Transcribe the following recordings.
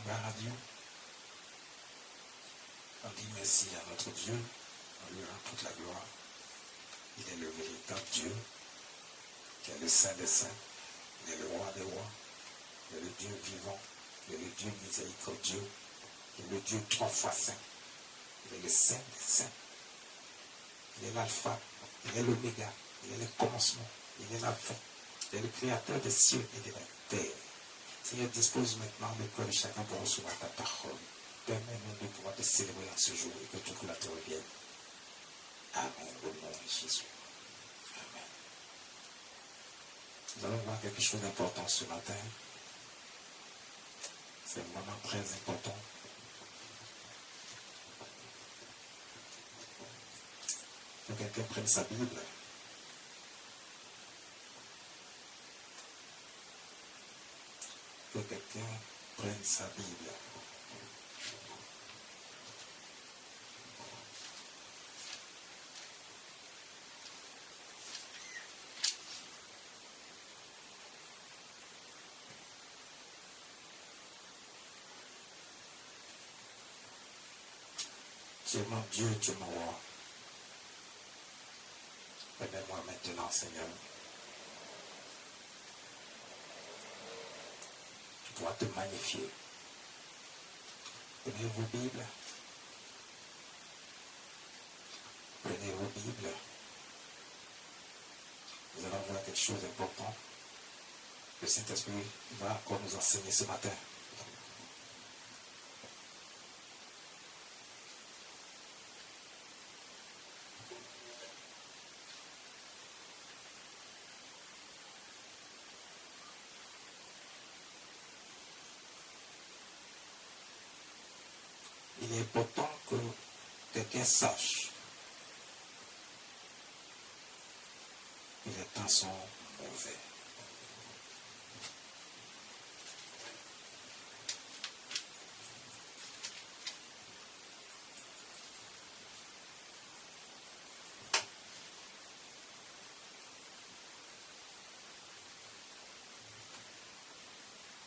Gloire à Dieu. On dit merci à notre Dieu. On lui rend toute la gloire. Il est le véritable Dieu, qui est le Saint des Saints. Il est le Roi des Rois. Il est le Dieu vivant. Il est le Dieu miséricordieux. Il est le Dieu 3 fois saint. Il est le Saint des Saints. Il est l'alpha. Il est l'oméga. Il est le commencement. Il est la fin. Il est le créateur des cieux et de la terre. Seigneur, dispose maintenant le cœur de chacun pour recevoir ta parole. Permets-nous de pouvoir te célébrer en ce jour et que toute la te revienne. Amen. Au nom de Jésus. Amen. Nous allons voir quelque chose d'important ce matin. C'est un moment très important. Que quelqu'un prenne sa Bible. Que quelqu'un prenne sa Bible. Tu es mon Dieu, tu es mon roi. Permets-moi maintenant, Seigneur, de pouvoir te magnifier. Prenez vos Bibles. Prenez vos Bibles. Nous allons voir quelque chose d'important. Le Saint-Esprit va encore nous enseigner ce matin. Il est important que quelqu'un sache que les temps sont mauvais.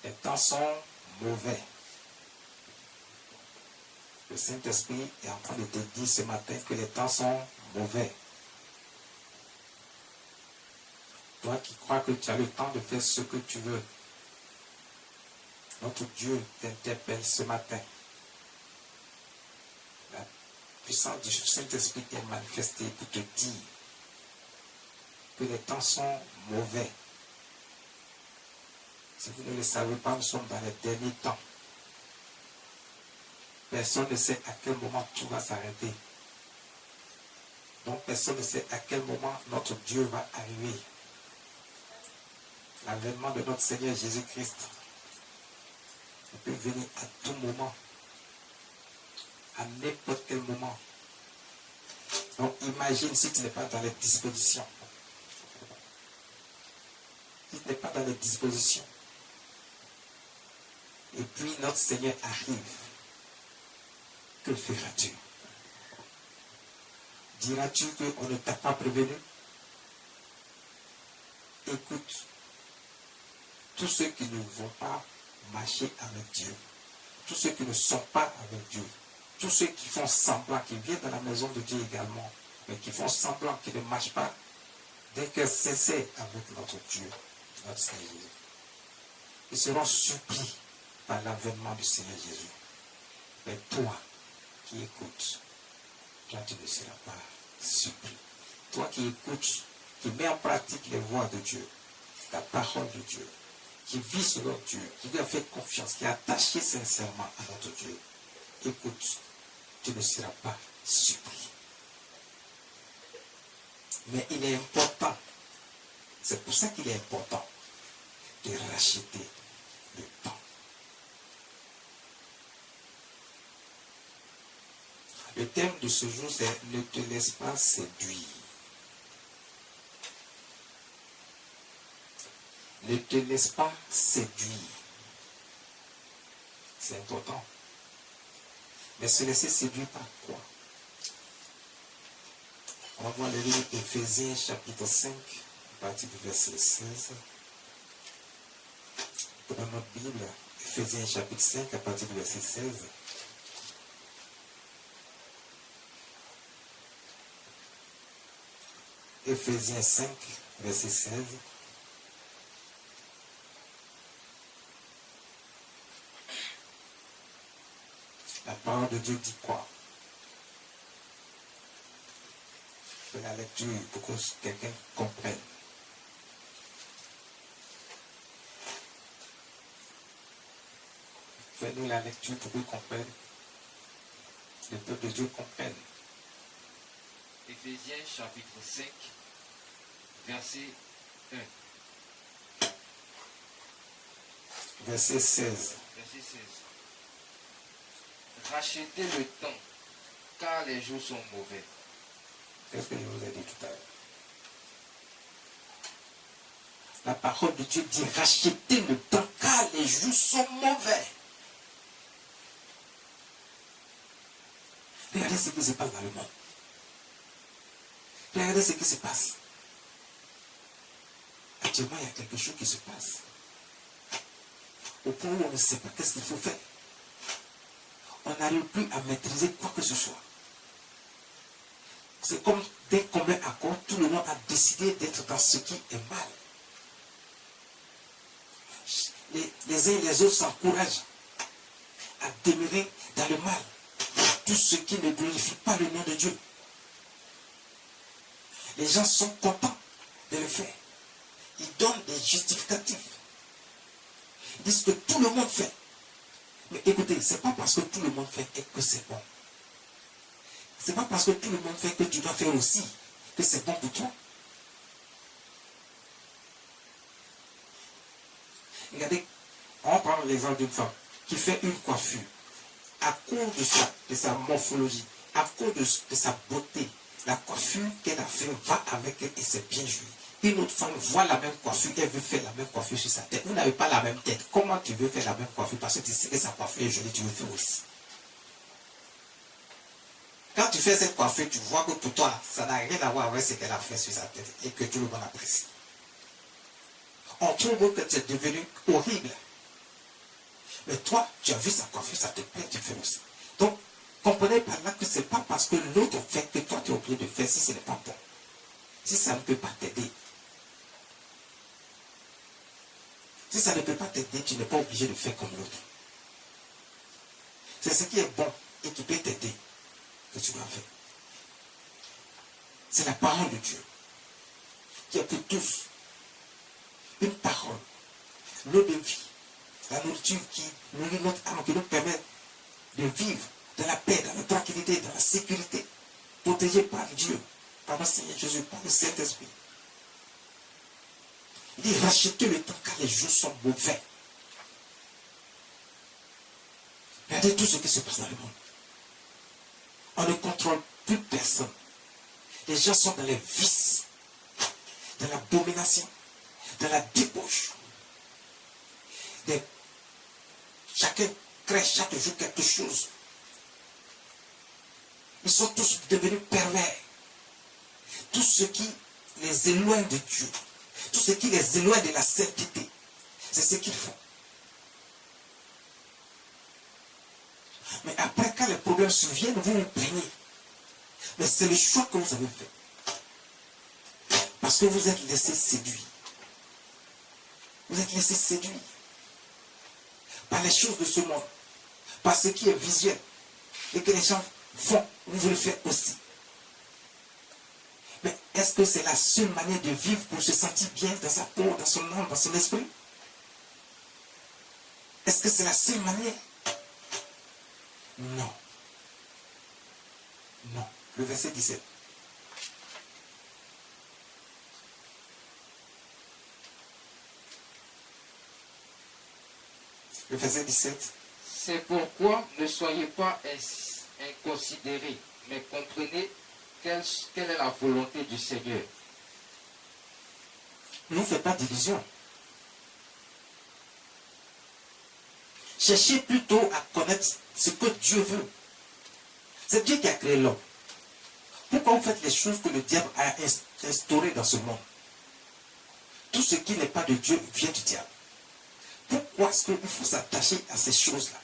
Les temps sont mauvais. Le Saint-Esprit est en train de te dire ce matin que les temps sont mauvais. Toi qui crois que tu as le temps de faire ce que tu veux, notre Dieu t'interpelle ce matin. La puissance du Saint-Esprit est manifestée pour te dire que les temps sont mauvais. Si vous ne le savez pas, nous sommes dans les derniers temps. Personne ne sait à quel moment tout va s'arrêter. Donc personne ne sait à quel moment notre Dieu va arriver. L'avènement de notre Seigneur Jésus-Christ peut venir à tout moment, à n'importe quel moment. Donc imagine si tu n'es pas dans les dispositions. Si tu n'es pas dans les dispositions. Et puis notre Seigneur arrive. Que feras-tu? Diras-tu qu'on ne t'a pas prévenu? Écoute, tous ceux qui ne vont pas marcher avec Dieu, tous ceux qui ne sont pas avec Dieu, tous ceux qui font semblant, qui viennent dans la maison de Dieu également, mais qui font semblant, qui ne marchent pas, dès que cessez avec notre Dieu, notre Seigneur Jésus, ils seront surpris par l'avènement du Seigneur Jésus. Mais toi, qui écoutes, toi tu ne seras pas surpris. Toi qui écoutes, qui mets en pratique les voies de Dieu, la parole de Dieu, qui vit selon Dieu, qui lui a fait confiance, qui est attaché sincèrement à notre Dieu, écoute, tu ne seras pas surpris. Mais il est important, c'est pour ça qu'il est important de racheter le temps. Le thème de ce jour, c'est « Ne te laisse pas séduire ». Ne te laisse pas séduire. C'est important. Mais se laisser séduire par quoi? On va voir le livre Éphésiens chapitre 5, à partir du verset 16. Dans notre Bible, Éphésiens chapitre 5 à partir du verset 16. Éphésiens 5, verset 16. La parole de Dieu dit quoi? Je fais la lecture pour que quelqu'un comprenne. Fais-nous la lecture pour qu'ils comprennent. Le peuple de Dieu comprenne. Éphésiens chapitre 5, verset 1. Verset 16. Verset 16. Rachetez le temps, car les jours sont mauvais. Qu'est-ce que je vous ai dit tout à l'heure? La parole de Dieu dit rachetez le temps, car les jours sont mauvais. Regardez ce qui se passe dans le monde. Regardez ce qui se passe. Actuellement, il y a quelque chose qui se passe. Au point où on ne sait pas qu'est-ce qu'il faut faire. On n'arrive plus à maîtriser quoi que ce soit. C'est comme dès qu'on met accord, tout le monde a décidé d'être dans ce qui est mal. Les uns et les autres s'encouragent à demeurer dans le mal. Tout ce qui ne glorifie pas le nom de Dieu. Les gens sont contents de le faire. Ils donnent des justificatifs. Ils disent que tout le monde fait. Mais écoutez, ce n'est pas parce que tout le monde fait que c'est bon. Ce n'est pas parce que tout le monde fait que tu dois faire aussi que c'est bon pour toi. Regardez, on va prendre l'exemple d'une femme qui fait une coiffure. À cause de sa morphologie, à cause de sa beauté, la coiffure qu'elle a fait va avec elle et c'est bien joli. Une autre femme voit la même coiffure, elle veut faire la même coiffure sur sa tête. Vous n'avez pas la même tête. Comment tu veux faire la même coiffure? Parce que tu sais que sa coiffure est jolie, tu veux faire aussi. Quand tu fais cette coiffure, tu vois que pour toi, ça n'a rien à voir avec ce qu'elle a fait sur sa tête et que tout le monde apprécie. On trouve que tu es devenu horrible. Mais toi, tu as vu sa coiffure, ça te plaît, tu fais aussi. Donc, comprenez par là que ce n'est pas parce que l'autre fait que toi tu es obligé de faire si ce n'est pas bon. Si ça ne peut pas t'aider. Si ça ne peut pas t'aider, tu n'es pas obligé de faire comme l'autre. C'est ce qui est bon et qui peut t'aider que tu dois faire. C'est la parole de Dieu qui est pour tous une parole, l'eau de vie. La nourriture qui nourrit notre âme, qui nous permet de vivre dans la paix, dans la tranquillité, dans la sécurité, protégé par Dieu, par le Seigneur Jésus, par le Saint-Esprit. Il dit rachetez le temps car les jours sont mauvais. Regardez tout ce qui se passe dans le monde. On ne contrôle plus personne. Les gens sont dans les vices, dans l'abomination, dans la débauche. Chacun crée chaque jour quelque chose. Ils sont tous devenus pervers. Tout ce qui les éloigne de Dieu, tout ce qui les éloigne de la sainteté, c'est ce qu'ils font. Mais après, quand les problèmes surviennent, vous vous plaignez. Mais c'est le choix que vous avez fait. Parce que vous êtes laissé séduire. Vous êtes laissé séduire par les choses de ce monde, par ce qui est visuel, et que les gens font, vous le faites aussi. Mais est-ce que c'est la seule manière de vivre pour se sentir bien dans sa peau, dans son âme, dans son esprit? Est-ce que c'est la seule manière? Non. Non. Le verset 17. Le verset 17. C'est pourquoi ne soyez pas inconsidérés, mais comprenez quelle est la volonté du Seigneur. Ne faites pas division. Cherchez plutôt à connaître ce que Dieu veut. C'est Dieu qui a créé l'homme. Pourquoi vous faites les choses que le diable a instaurées dans ce monde? Tout ce qui n'est pas de Dieu vient du diable. Pourquoi pourquoi est-ce qu'il faut s'attacher à ces choses-là?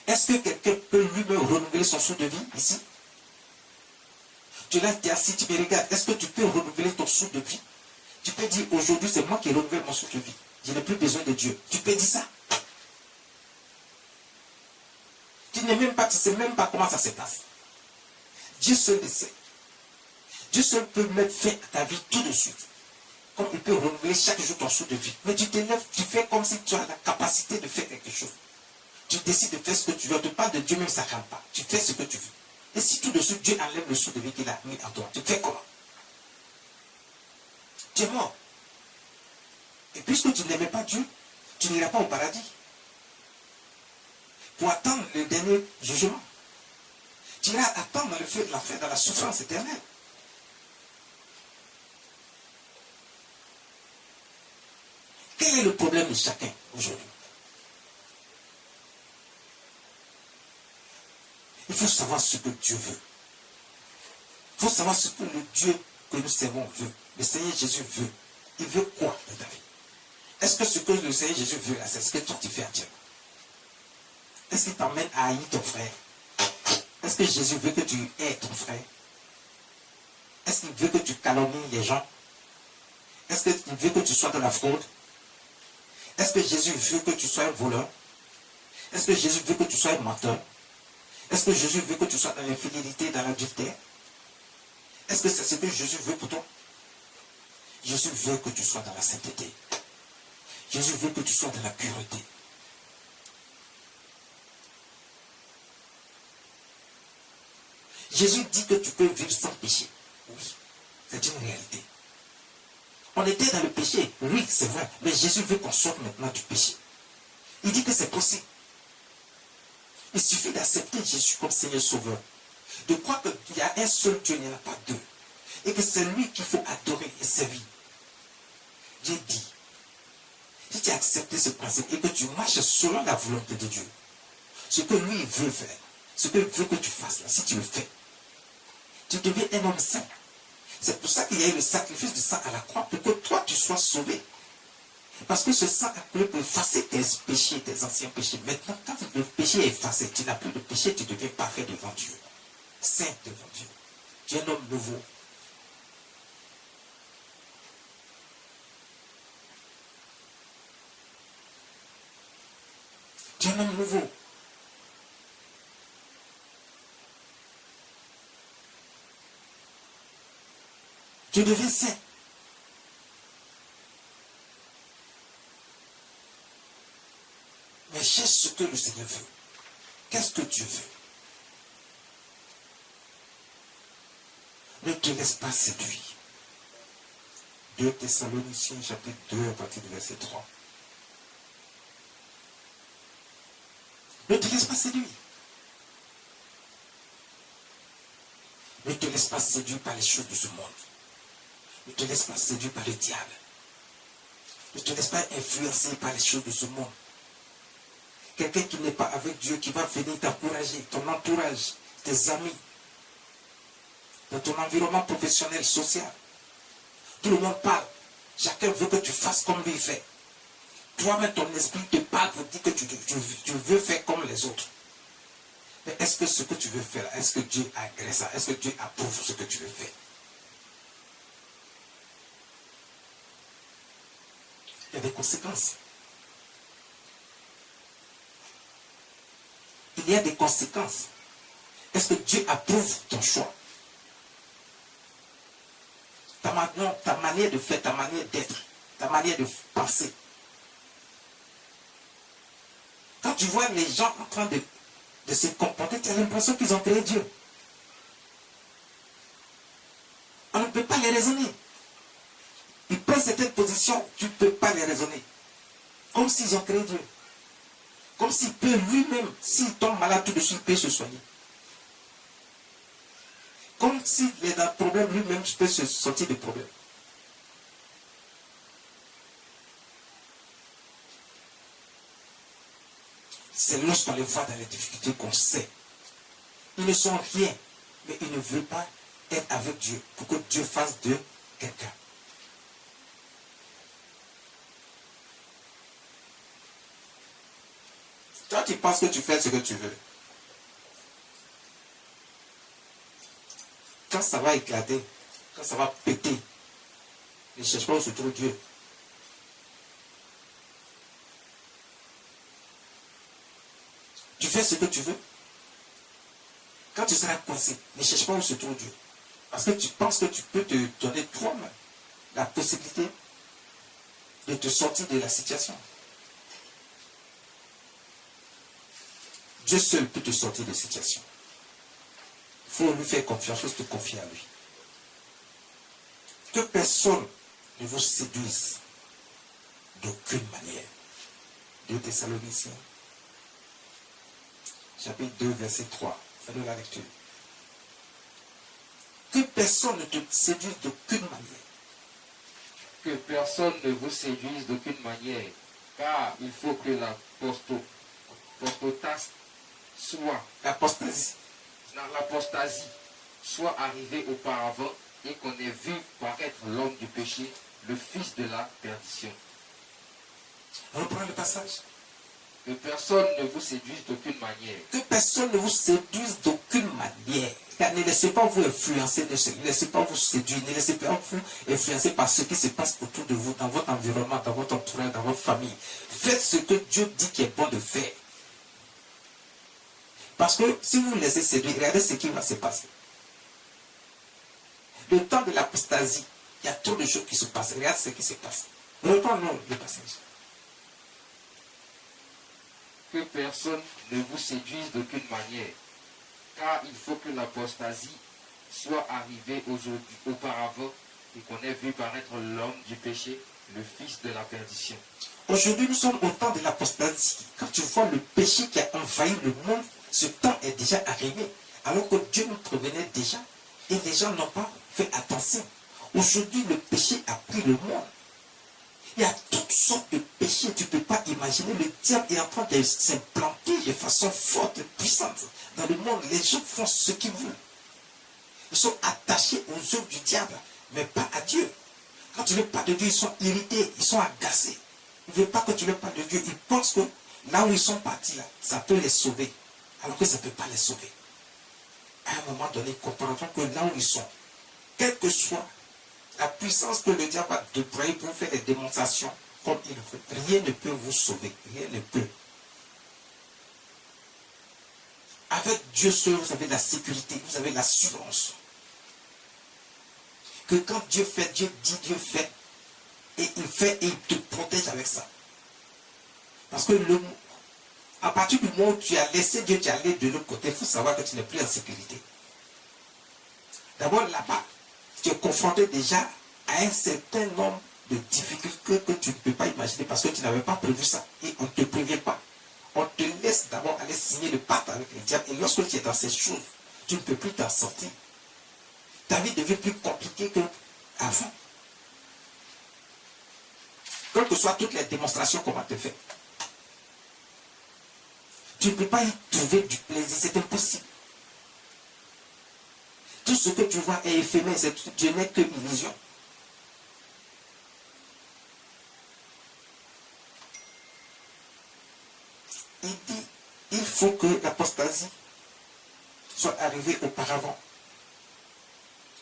Est-ce que quelqu'un peut lui-même renouveler son souffle de vie ici? Tu l'as dit assis, tu me regardes. Est-ce que tu peux renouveler ton souffle de vie? Tu peux dire aujourd'hui c'est moi qui renouvelle mon souffle de vie. Je n'ai plus besoin de Dieu. Tu peux dire ça. Tu n'es même pas, tu ne sais même pas comment ça se passe. Dieu seul le sait. Dieu seul peut mettre fin à ta vie tout de suite. Comme il peut renouveler chaque jour ton souffle de vie. Mais tu te lèves, tu fais comme si tu as la capacité de faire quelque chose. Tu décides de faire ce que tu veux. On te parle de Dieu même, ça ne calme pas. Tu fais ce que tu veux. Et si tout de suite Dieu enlève le souffle de vie qu'il a mis en toi, tu fais comment? Tu es mort. Et puisque tu n'aimais pas Dieu, tu n'iras pas au paradis. Pour attendre le dernier jugement. Tu iras attendre dans le feu de l'enfer, dans la souffrance éternelle. Quel est le problème de chacun aujourd'hui? Il faut savoir ce que Dieu veut. Il faut savoir ce que le Dieu que nous servons veut. Le Seigneur Jésus veut. Il veut quoi de ta vie? Est-ce que ce que le Seigneur Jésus veut là, c'est ce que toi tu fais actuellement? Est-ce qu'il t'emmène à haïr ton frère? Est-ce que Jésus veut que tu haies ton frère? Est-ce qu'il veut que tu calomnies les gens? Est-ce qu'il veut que tu sois dans la fraude? Est-ce que Jésus veut que tu sois un voleur? Est-ce que Jésus veut que tu sois un menteur? Est-ce que Jésus veut que tu sois dans l'infidélité, dans l'adultère? Est-ce que c'est ce que Jésus veut pour toi? Jésus veut que tu sois dans la sainteté. Jésus veut que tu sois dans la pureté. Jésus dit que tu peux vivre sans péché. Oui, c'est une réalité. On était dans le péché, oui, c'est vrai, mais Jésus veut qu'on sorte maintenant du péché. Il dit que c'est possible. Il suffit d'accepter Jésus comme Seigneur Sauveur. De croire qu'il y a un seul Dieu, il n'y en a pas deux. Et que c'est lui qu'il faut adorer et servir. Dieu dit, si tu as accepté ce principe et que tu marches selon la volonté de Dieu, ce que lui veut faire, ce qu'il veut que tu fasses là, si tu le fais, tu deviens un homme saint. C'est pour ça qu'il y a eu le sacrifice du sang à la croix, pour que toi tu sois sauvé. Parce que ce sang a coulé pour effacer tes péchés, tes anciens péchés. Maintenant, quand le péché est effacé, tu n'as plus de péché, tu deviens parfait devant Dieu. Saint devant Dieu. Tu es un homme nouveau. Tu es un homme nouveau. Tu deviens saint. Mais cherche ce que le Seigneur veut. Qu'est-ce que Dieu veut? Ne te laisse pas séduire. 2 Thessaloniciens chapitre 2 à partir du verset 3. Ne te laisse pas séduire. Ne te laisse pas séduire par les choses de ce monde. Ne te laisse pas séduire par le diable. Ne te laisse pas influencer par les choses de ce monde. Quelqu'un qui n'est pas avec Dieu, qui va venir t'encourager, ton entourage, tes amis, dans ton environnement professionnel, social. Tout le monde parle. Chacun veut que tu fasses comme lui fait. Toi-même, ton esprit te parle pour dire que tu veux faire comme les autres. Mais est-ce que ce que tu veux faire, est-ce que Dieu agrée ça? Est-ce que Dieu approuve ce que tu veux faire? Il y a des conséquences. Il y a des conséquences. Est-ce que Dieu approuve ton choix? Ta manière de faire, ta manière d'être, ta manière de penser. Quand tu vois les gens en train de se comporter, tu as l'impression qu'ils ont créé Dieu. On ne peut pas les raisonner. Ils prennent certaines positions, tu ne peux pas les raisonner. Comme s'ils ont créé Dieu. Comme s'il peut lui-même, s'il tombe malade tout de suite, il peut se soigner. Comme s'il est dans le problème, lui-même peut se sortir du problème. C'est lorsqu'on les voit dans les difficultés qu'on sait. Ils ne sont rien, mais ils ne veulent pas être avec Dieu pour que Dieu fasse d'eux quelqu'un. Toi, tu penses que tu fais ce que tu veux. Quand ça va éclater, quand ça va péter, ne cherche pas où se trouve Dieu. Tu fais ce que tu veux. Quand tu seras coincé, ne cherche pas où se trouve Dieu. Parce que tu penses que tu peux te donner toi-même la possibilité de te sortir de la situation. Dieu seul peut te sortir de la situation. Il faut lui faire confiance, il faut te confier à lui. Que personne ne vous séduise d'aucune manière. 2 Thessaloniciens, chapitre 2, verset 3. Faites la lecture. Que personne ne te séduise d'aucune manière. Que personne ne vous séduise d'aucune manière, car il faut que l'apostasie soit arrivée auparavant et qu'on ait vu paraître l'homme du péché, le fils de la perdition. On reprend le passage. Que personne ne vous séduise d'aucune manière. Que personne ne vous séduise d'aucune manière. Car ne laissez pas vous influencer, ne laissez pas vous séduire, ne laissez pas vous influencer par ce qui se passe autour de vous, dans votre environnement, dans votre entourage, dans votre famille. Faites ce que Dieu dit qu'il est bon de faire. Parce que si vous vous laissez séduire, regardez ce qui va se passer. Le temps de l'apostasie, il y a trop de choses qui se passent. Regarde ce qui se passe. Reprenons le passage. Que personne ne vous séduise d'aucune manière, car il faut que l'apostasie soit arrivée aujourd'hui, auparavant, et qu'on ait vu paraître l'homme du péché, le fils de la perdition. Aujourd'hui, nous sommes au temps de l'apostasie. Quand tu vois le péché qui a envahi le monde, ce temps est déjà arrivé. Alors que Dieu nous prévenait déjà, et les gens n'ont pas fait attention. Aujourd'hui, le péché a pris le monde. Il y a toutes sortes de péchés, tu ne peux pas imaginer. Le diable est en train de s'implanter de façon forte et puissante dans le monde. Les gens font ce qu'ils veulent. Ils sont attachés aux œuvres du diable, mais pas à Dieu. Quand tu ne veux pas de Dieu, ils sont irrités, ils sont agacés. Ils ne veulent pas que tu ne parles de Dieu. Ils pensent que là où ils sont partis, là, ça peut les sauver. Alors que ça ne peut pas les sauver. À un moment donné, ils comprendront que là où ils sont, quelle que soit la puissance que le diable va déployer pour faire des démonstrations comme il veut, rien ne peut vous sauver. Rien ne peut. Avec Dieu seul, vous avez la sécurité, vous avez l'assurance. Que quand Dieu fait, Dieu dit, Dieu fait. Et il fait et il te protège avec ça. Parce que à partir du moment où tu as laissé Dieu, tu es allé de l'autre côté, il faut savoir que tu n'es plus en sécurité. D'abord là-bas, tu es confronté déjà à un certain nombre de difficultés que tu ne peux pas imaginer parce que tu n'avais pas prévu ça. Et on ne te prévient pas. On te laisse d'abord aller signer le pacte avec le diable. Et lorsque tu es dans ces choses, tu ne peux plus t'en sortir. Ta vie devient plus compliquée qu'avant. Quelles que soient toutes les démonstrations qu'on va te faire. Tu ne peux pas y trouver du plaisir, c'est impossible. Tout ce que tu vois est éphémère, Dieu n'est qu'une illusion. Il dit, il faut que l'apostasie soit arrivée auparavant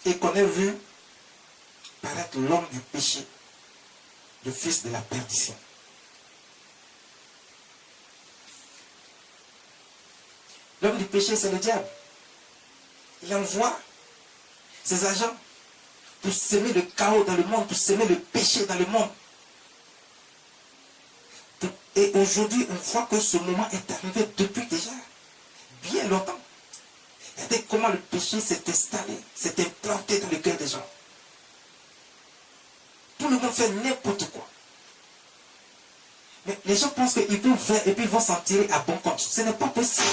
et qu'on ait vu paraître l'homme du péché, le fils de la perdition. L'homme du péché, c'est le diable. Il envoie ses agents pour semer le chaos dans le monde, pour semer le péché dans le monde. Et aujourd'hui, on voit que ce moment est arrivé depuis déjà bien longtemps. Regardez comment le péché s'est installé, s'est implanté dans le cœur des gens. Tout le monde fait n'importe quoi. Mais les gens pensent qu'ils peuvent faire et puis ils vont s'en tirer à bon compte. Ce n'est pas possible.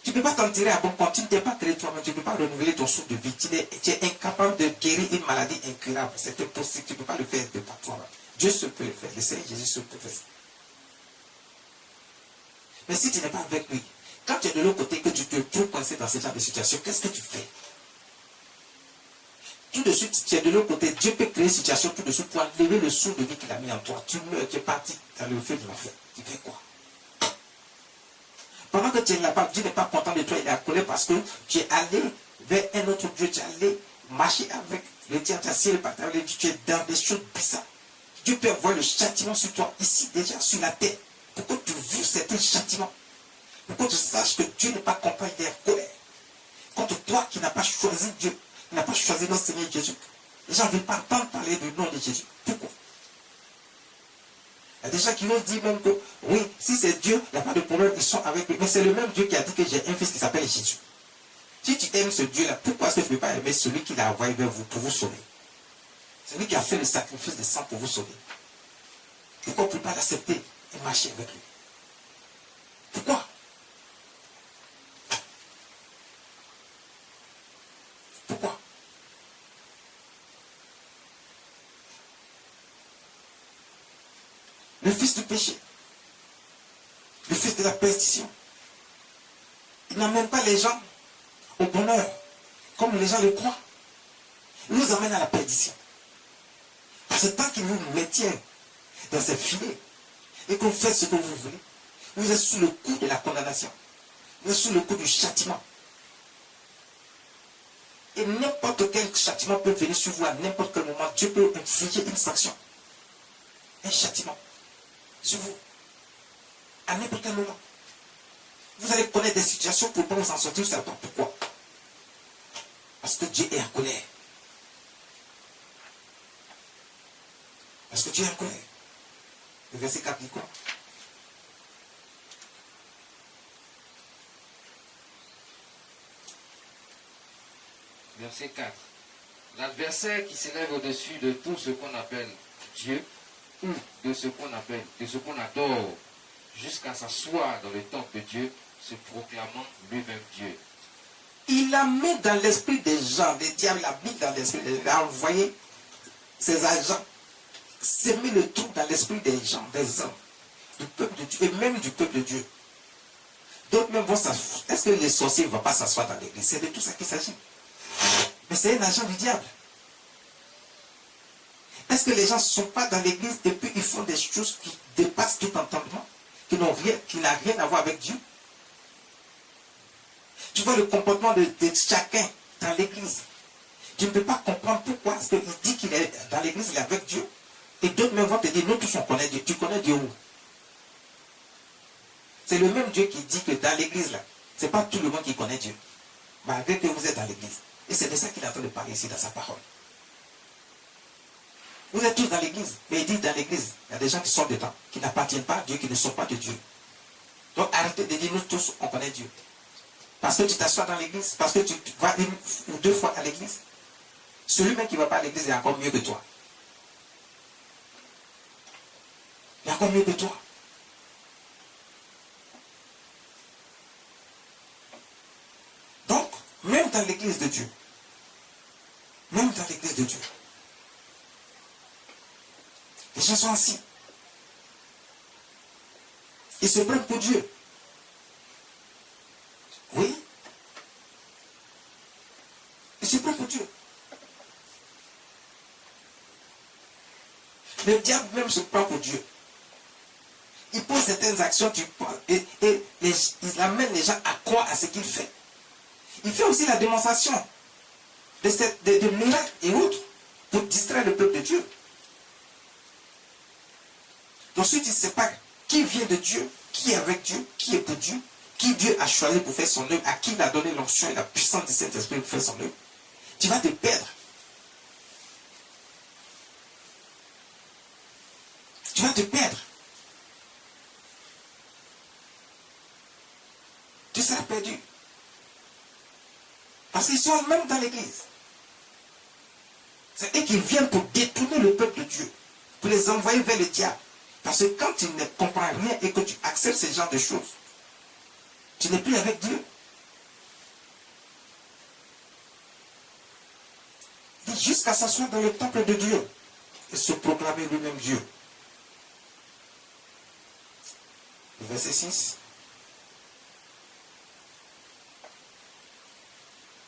Tu ne peux pas t'en tirer à bon compte. Tu ne t'es pas créé toi-même. Tu ne peux pas renouveler ton souffle de vie. Tu es incapable de guérir une maladie incurable. C'est impossible. Tu ne peux pas le faire de par toi-même. Dieu seul peut le faire. Le Seigneur Jésus seul peut faire ça. Mais si tu n'es pas avec lui, quand tu es de l'autre côté, que tu te trouves coincé dans ce genre de situation, qu'est-ce que tu fais? Tout de suite, tu es de l'autre côté. Dieu peut créer une situation tout de suite pour enlever le souffle de vie qu'il a mis en toi. Tu meurs, tu es parti dans le feu de l'enfer. Tu fais quoi? Pendant que tu es là-bas, Dieu n'est pas content de toi, il est à colère parce que tu es allé vers un autre Dieu, tu es allé marcher avec le diable, tu as scié le partage avec Dieu, tu es dans des choses bizarres. Dieu peut envoyer le châtiment sur toi, ici déjà, sur la terre, pour que tu vives certains châtiments. Pour que tu saches que Dieu n'est pas content, il est en colère. Contre toi qui n'as pas choisi Dieu, qui n'as pas choisi notre Seigneur Jésus. Les gens ne veulent pas entendre parler du nom de Jésus. Pourquoi? Il y a des gens qui osent dire même que, oui, si c'est Dieu, il n'y a pas de problème, ils sont avec lui. Mais c'est le même Dieu qui a dit que j'ai un fils qui s'appelle Jésus. Si tu aimes ce Dieu-là, pourquoi est-ce que tu ne peux pas aimer celui qui l'a envoyé vers vous pour vous sauver? Celui qui a fait le sacrifice de sang pour vous sauver. Pourquoi on ne peut pas l'accepter et marcher avec lui? Pourquoi? Pourquoi? Le fils du péché, le fils de la perdition, il n'amène pas les gens au bonheur comme les gens le croient. Il nous amène à la perdition. Parce que tant qu'il vous maintient dans ces filets et que vous faites ce que vous voulez, vous êtes sous le coup de la condamnation. Vous êtes sous le coup du châtiment. Et n'importe quel châtiment peut venir sur vous à n'importe quel moment. Dieu peut infliger une sanction, un châtiment sur vous à n'importe quel moment. Vous allez connaître des situations pour ne pas vous en sortir. Vous ne savez pas pourquoi. Parce que Dieu est en colère. Parce que Dieu est en colère. Le verset 4 dit quoi? Verset 4. L'adversaire qui s'élève au-dessus de tout ce qu'on appelle Dieu, ou de ce qu'on adore, jusqu'à s'asseoir dans le temple de Dieu, se proclamant lui-même Dieu. Il a mis dans l'esprit des gens, le diable l'a mis dans l'esprit, il a envoyé ses agents s'aimer le trou dans l'esprit des gens, des hommes, du peuple de Dieu, et même du peuple de Dieu. D'autres même vont s'asseoir. Est-ce que les sorciers ne vont pas s'asseoir dans l'église? C'est de tout ça qu'il s'agit. Mais c'est un agent du diable. Est-ce que les gens ne sont pas dans l'église et puis ils font des choses qui dépassent tout entendement, qui n'ont rien à voir avec Dieu? Tu vois le comportement de chacun dans l'église. Tu ne peux pas comprendre pourquoi est-ce qu'il dit qu'il est dans l'église, il est avec Dieu. Et d'autres même vont te dire, nous tous on connaît Dieu. Tu connais Dieu où? C'est le même Dieu qui dit que dans l'église là, ce n'est pas tout le monde qui connaît Dieu. Malgré que vous êtes dans l'église. Et c'est de ça qu'il est en train de parler ici dans sa parole. Vous êtes tous dans l'église. Mais il dit dans l'église, il y a des gens qui sont dedans, qui n'appartiennent pas à Dieu, qui ne sont pas de Dieu. Donc arrêtez de dire, nous tous on connaît Dieu. Parce que tu t'assois dans l'église, parce que tu vas une ou deux fois à l'église. Celui même qui ne va pas à l'église est encore mieux que toi. Il est encore mieux que toi. Donc, même dans l'église de Dieu, les gens sont assis. Ils se prennent pour Dieu. Oui. Ils se prennent pour Dieu. Le diable même se prend pour Dieu. Il pose certaines actions et il amène les gens à croire à ce qu'il fait. Il fait aussi la démonstration de miracles et autres pour distraire le peuple de Dieu. Ensuite, il sépare qui vient de Dieu, qui est avec Dieu, qui est pour Dieu, qui Dieu a choisi pour faire son œuvre, à qui il a donné l'onction et la puissance du Saint-Esprit pour faire son œuvre. Tu vas te perdre. Tu vas te perdre. Tu seras perdu. Parce qu'ils sont même dans l'église. C'est eux qui viennent pour détourner le peuple de Dieu, pour les envoyer vers le diable. Parce que quand tu ne comprends rien et que tu acceptes ce genre de choses, tu n'es plus avec Dieu. Jusqu'à s'asseoir dans le temple de Dieu et se proclamer lui-même Dieu. Le verset 6.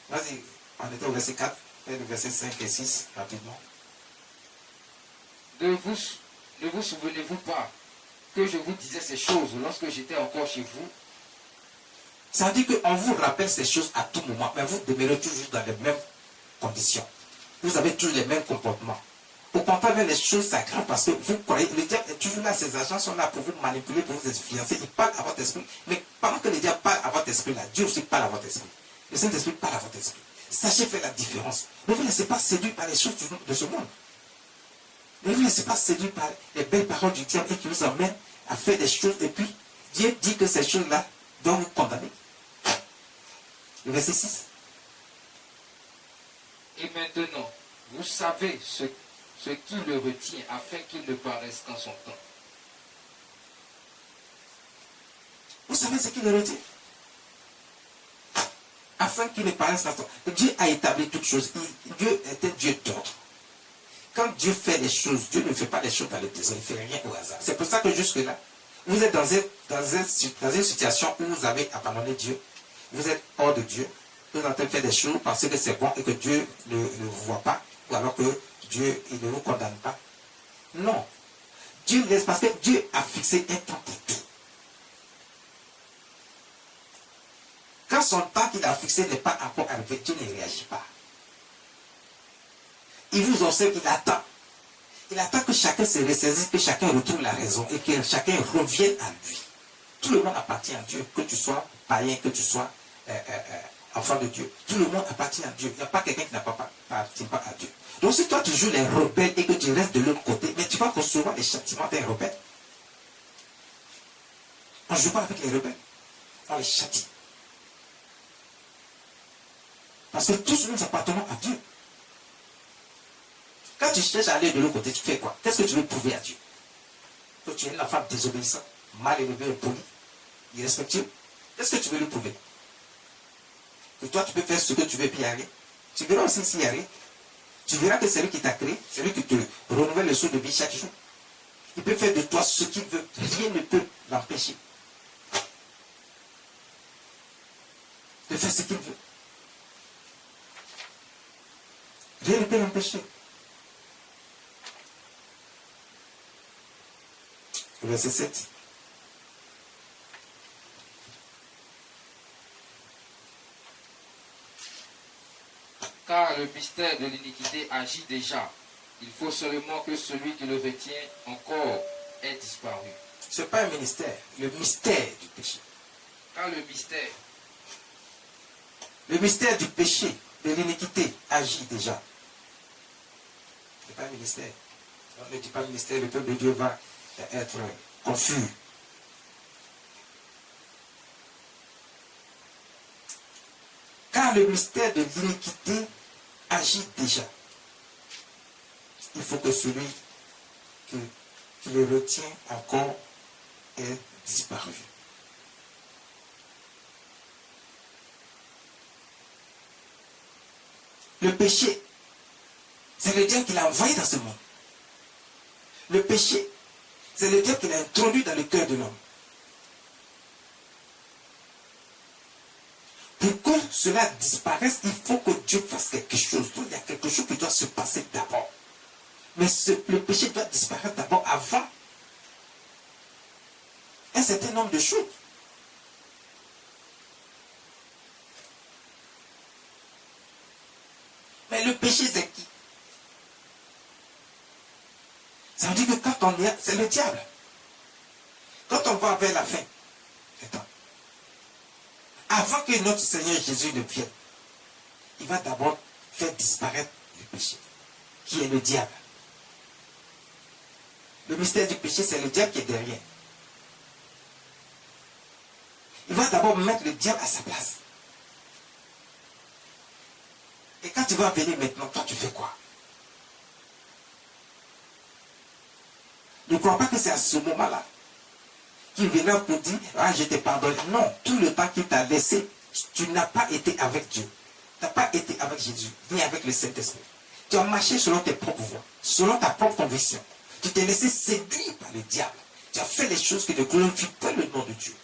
Vas-y, on était au verset 4, et le verset 5 et 6, rapidement. Ne vous souvenez-vous pas que je vous disais ces choses lorsque j'étais encore chez vous? Ça veut dire qu'on vous rappelle ces choses à tout moment, mais vous demeurez toujours dans les mêmes conditions. Vous avez toujours les mêmes comportements. Au contraire, les choses s'aggravent parce que vous croyez, le diable est toujours là, ces agents sont là pour vous manipuler, pour vous influencer. Ils parlent à votre esprit. Mais pendant que le diable parle à votre esprit, là, Dieu aussi parle à votre esprit. Le Saint-Esprit parle à votre esprit. Sachez faire la différence. Ne vous laissez pas séduire par les choses de ce monde. Ne vous laissez pas séduire par les belles paroles du diable et qui vous amènent à faire des choses. Et puis, Dieu dit que ces choses-là doivent vous condamner. Le verset 6. Et maintenant, vous savez ce qui le retient afin qu'il ne paraisse qu'en son temps. Vous savez ce qui le retient? Afin qu'il ne paraisse qu'en son temps. Dieu a établi toutes choses. Dieu est un Dieu d'ordre. Quand Dieu fait les choses, Dieu ne fait pas les choses dans le désordre, il ne fait rien au hasard. C'est pour ça que jusque-là, vous êtes dans une situation où vous avez abandonné Dieu. Vous êtes hors de Dieu. Vous êtes en train de faire des choses parce que c'est bon et que Dieu ne vous voit pas. Ou alors que Dieu il ne vous condamne pas. Non. Dieu laisse parce que Dieu a fixé un temps pour tout. Quand son temps qu'il a fixé n'est pas encore arrivé, Dieu ne réagit pas. Il vous observe, il attend. Il attend que chacun se ressaisisse, que chacun retrouve la raison et que chacun revienne à lui. Tout le monde appartient à Dieu, que tu sois païen, que tu sois enfant de Dieu. Tout le monde appartient à Dieu. Il n'y a pas quelqu'un qui n'appartient pas à Dieu. Donc si toi tu joues les rebelles et que tu restes de l'autre côté, mais tu vas recevoir les châtiments des rebelles. On ne joue pas avec les rebelles. On les châtie. Parce que tous nous appartenons à Dieu. Quand tu cherches à aller de l'autre côté, tu fais quoi? Qu'est-ce que tu veux prouver à Dieu? Que tu es une femme désobéissante, mal élevée, impoli, irrespectueux. Qu'est-ce que tu veux lui prouver? Que toi tu peux faire ce que tu veux et puis y aller. Tu verras aussi s'il y a rien. Tu verras que c'est lui qui t'a créé, c'est lui qui te renouvelle le saut de vie chaque jour. Il peut faire de toi ce qu'il veut. Rien ne peut l'empêcher de faire ce qu'il veut. Rien ne peut l'empêcher. Verset 7. Car le mystère de l'iniquité agit déjà. Il faut seulement que celui qui le retient encore ait disparu. Ce n'est pas un ministère, le mystère du péché. Car le mystère du péché, de l'iniquité, agit déjà. Ce n'est pas un ministère. On ne dit pas ministère, le peuple de Dieu va être confus. Car le mystère de l'iniquité agit déjà. Il faut que celui qui le retient encore ait disparu. Le péché, c'est le diable qui l'a envoyé dans ce monde. Le péché, c'est le diable qui l'a introduit dans le cœur de l'homme. Pour que cela disparaisse, il faut que Dieu fasse quelque chose. Donc, il y a quelque chose qui doit se passer d'abord. Mais le péché doit disparaître d'abord avant un certain nombre de choses. Mais le péché, c'est qui? Ça veut dire que quand on est, c'est le diable. Quand on va vers la fin, attends. Avant que notre Seigneur Jésus ne vienne, il va d'abord faire disparaître le péché, qui est le diable. Le mystère du péché, c'est le diable qui est derrière. Il va d'abord mettre le diable à sa place. Et quand tu vas venir maintenant, toi tu fais quoi? Ne crois pas que c'est à ce moment-là qu'il viendra pour dire, ah je te pardonne. Non, tout le temps qu'il t'a laissé, tu n'as pas été avec Dieu. Tu n'as pas été avec Jésus, ni avec le Saint-Esprit. Tu as marché selon tes propres voies, selon ta propre conviction. Tu t'es laissé séduire par le diable. Tu as fait les choses qui ne glorifient pas le nom de Dieu.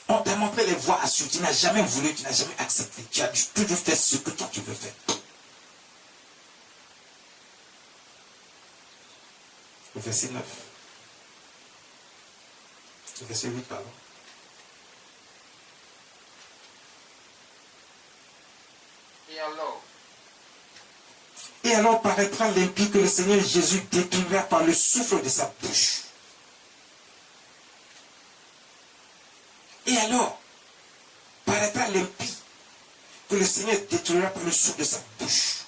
On t'a montré les voies à suivre. Tu n'as jamais voulu, tu n'as jamais accepté. Tu as toujours fait ce que toi tu veux faire. Verset 9. Verset 8, pardon. Et alors paraîtra l'impie que le Seigneur Jésus détruira par le souffle de sa bouche. Et alors paraîtra l'impie que le Seigneur détruira par le souffle de sa bouche.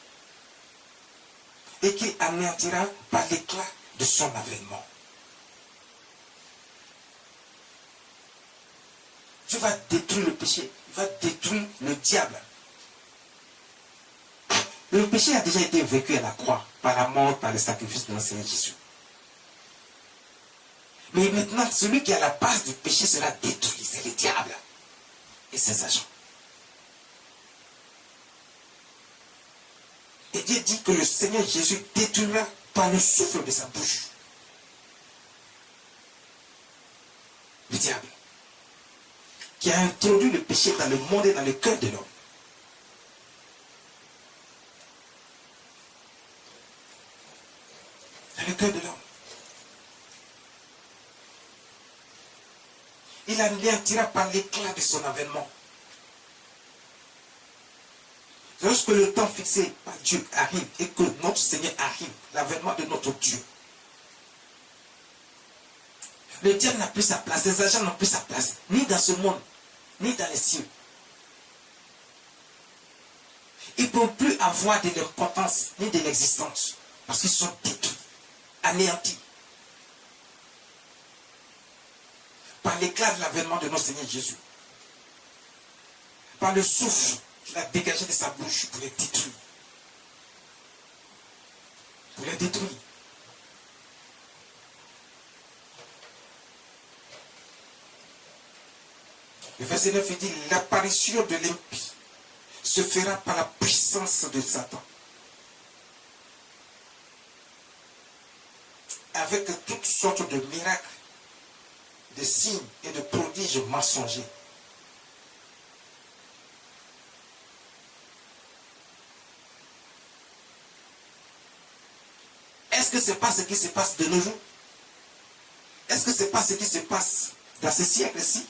Et qu'il anéantira par l'éclat de son avènement. Dieu va détruire le péché, il va détruire le diable. Le péché a déjà été vécu à la croix, par la mort, par le sacrifice de notre Seigneur Jésus. Mais maintenant, celui qui est à la base du péché sera détruit, c'est le diable et ses agents. Et Dieu dit que le Seigneur Jésus détruira par le souffle de sa bouche le diable, qui a introduit le péché dans le monde et dans le cœur de l'homme. Dans le cœur de l'homme. Il anéantira par l'éclat de son avènement. Lorsque le temps fixé par Dieu arrive et que notre Seigneur arrive, l'avènement de notre Dieu, le diable n'a plus sa place, les agents n'ont plus sa place, ni dans ce monde, ni dans les cieux. Ils ne peuvent plus avoir de l'importance, ni de l'existence, parce qu'ils sont détruits, anéantis, par l'éclat de l'avènement de notre Seigneur Jésus, par le souffle qu'il a dégagé de sa bouche pour les détruire. Pour les détruire. Le verset 9 dit, l'apparition de l'impie se fera par la puissance de Satan, avec toutes sortes de miracles, de signes et de prodiges mensongers. Est-ce que ce n'est pas ce qui se passe de nos jours? Est-ce que ce n'est pas ce qui se passe dans ce siècle-ci?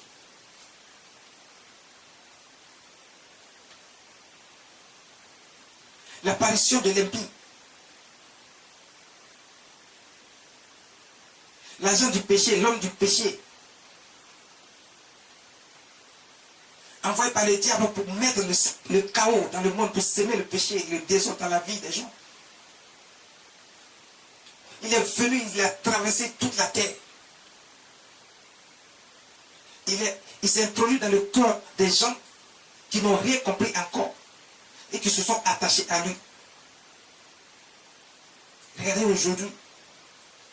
L'apparition de l'impie. L'agent du péché, l'homme du péché. Envoyé par le diable pour mettre le chaos dans le monde, pour semer le péché et le désordre dans la vie des gens. Il est venu, il a traversé toute la terre. Il s'est introduit dans le cœur des gens qui n'ont rien compris encore et qui se sont attachés à lui. Regardez aujourd'hui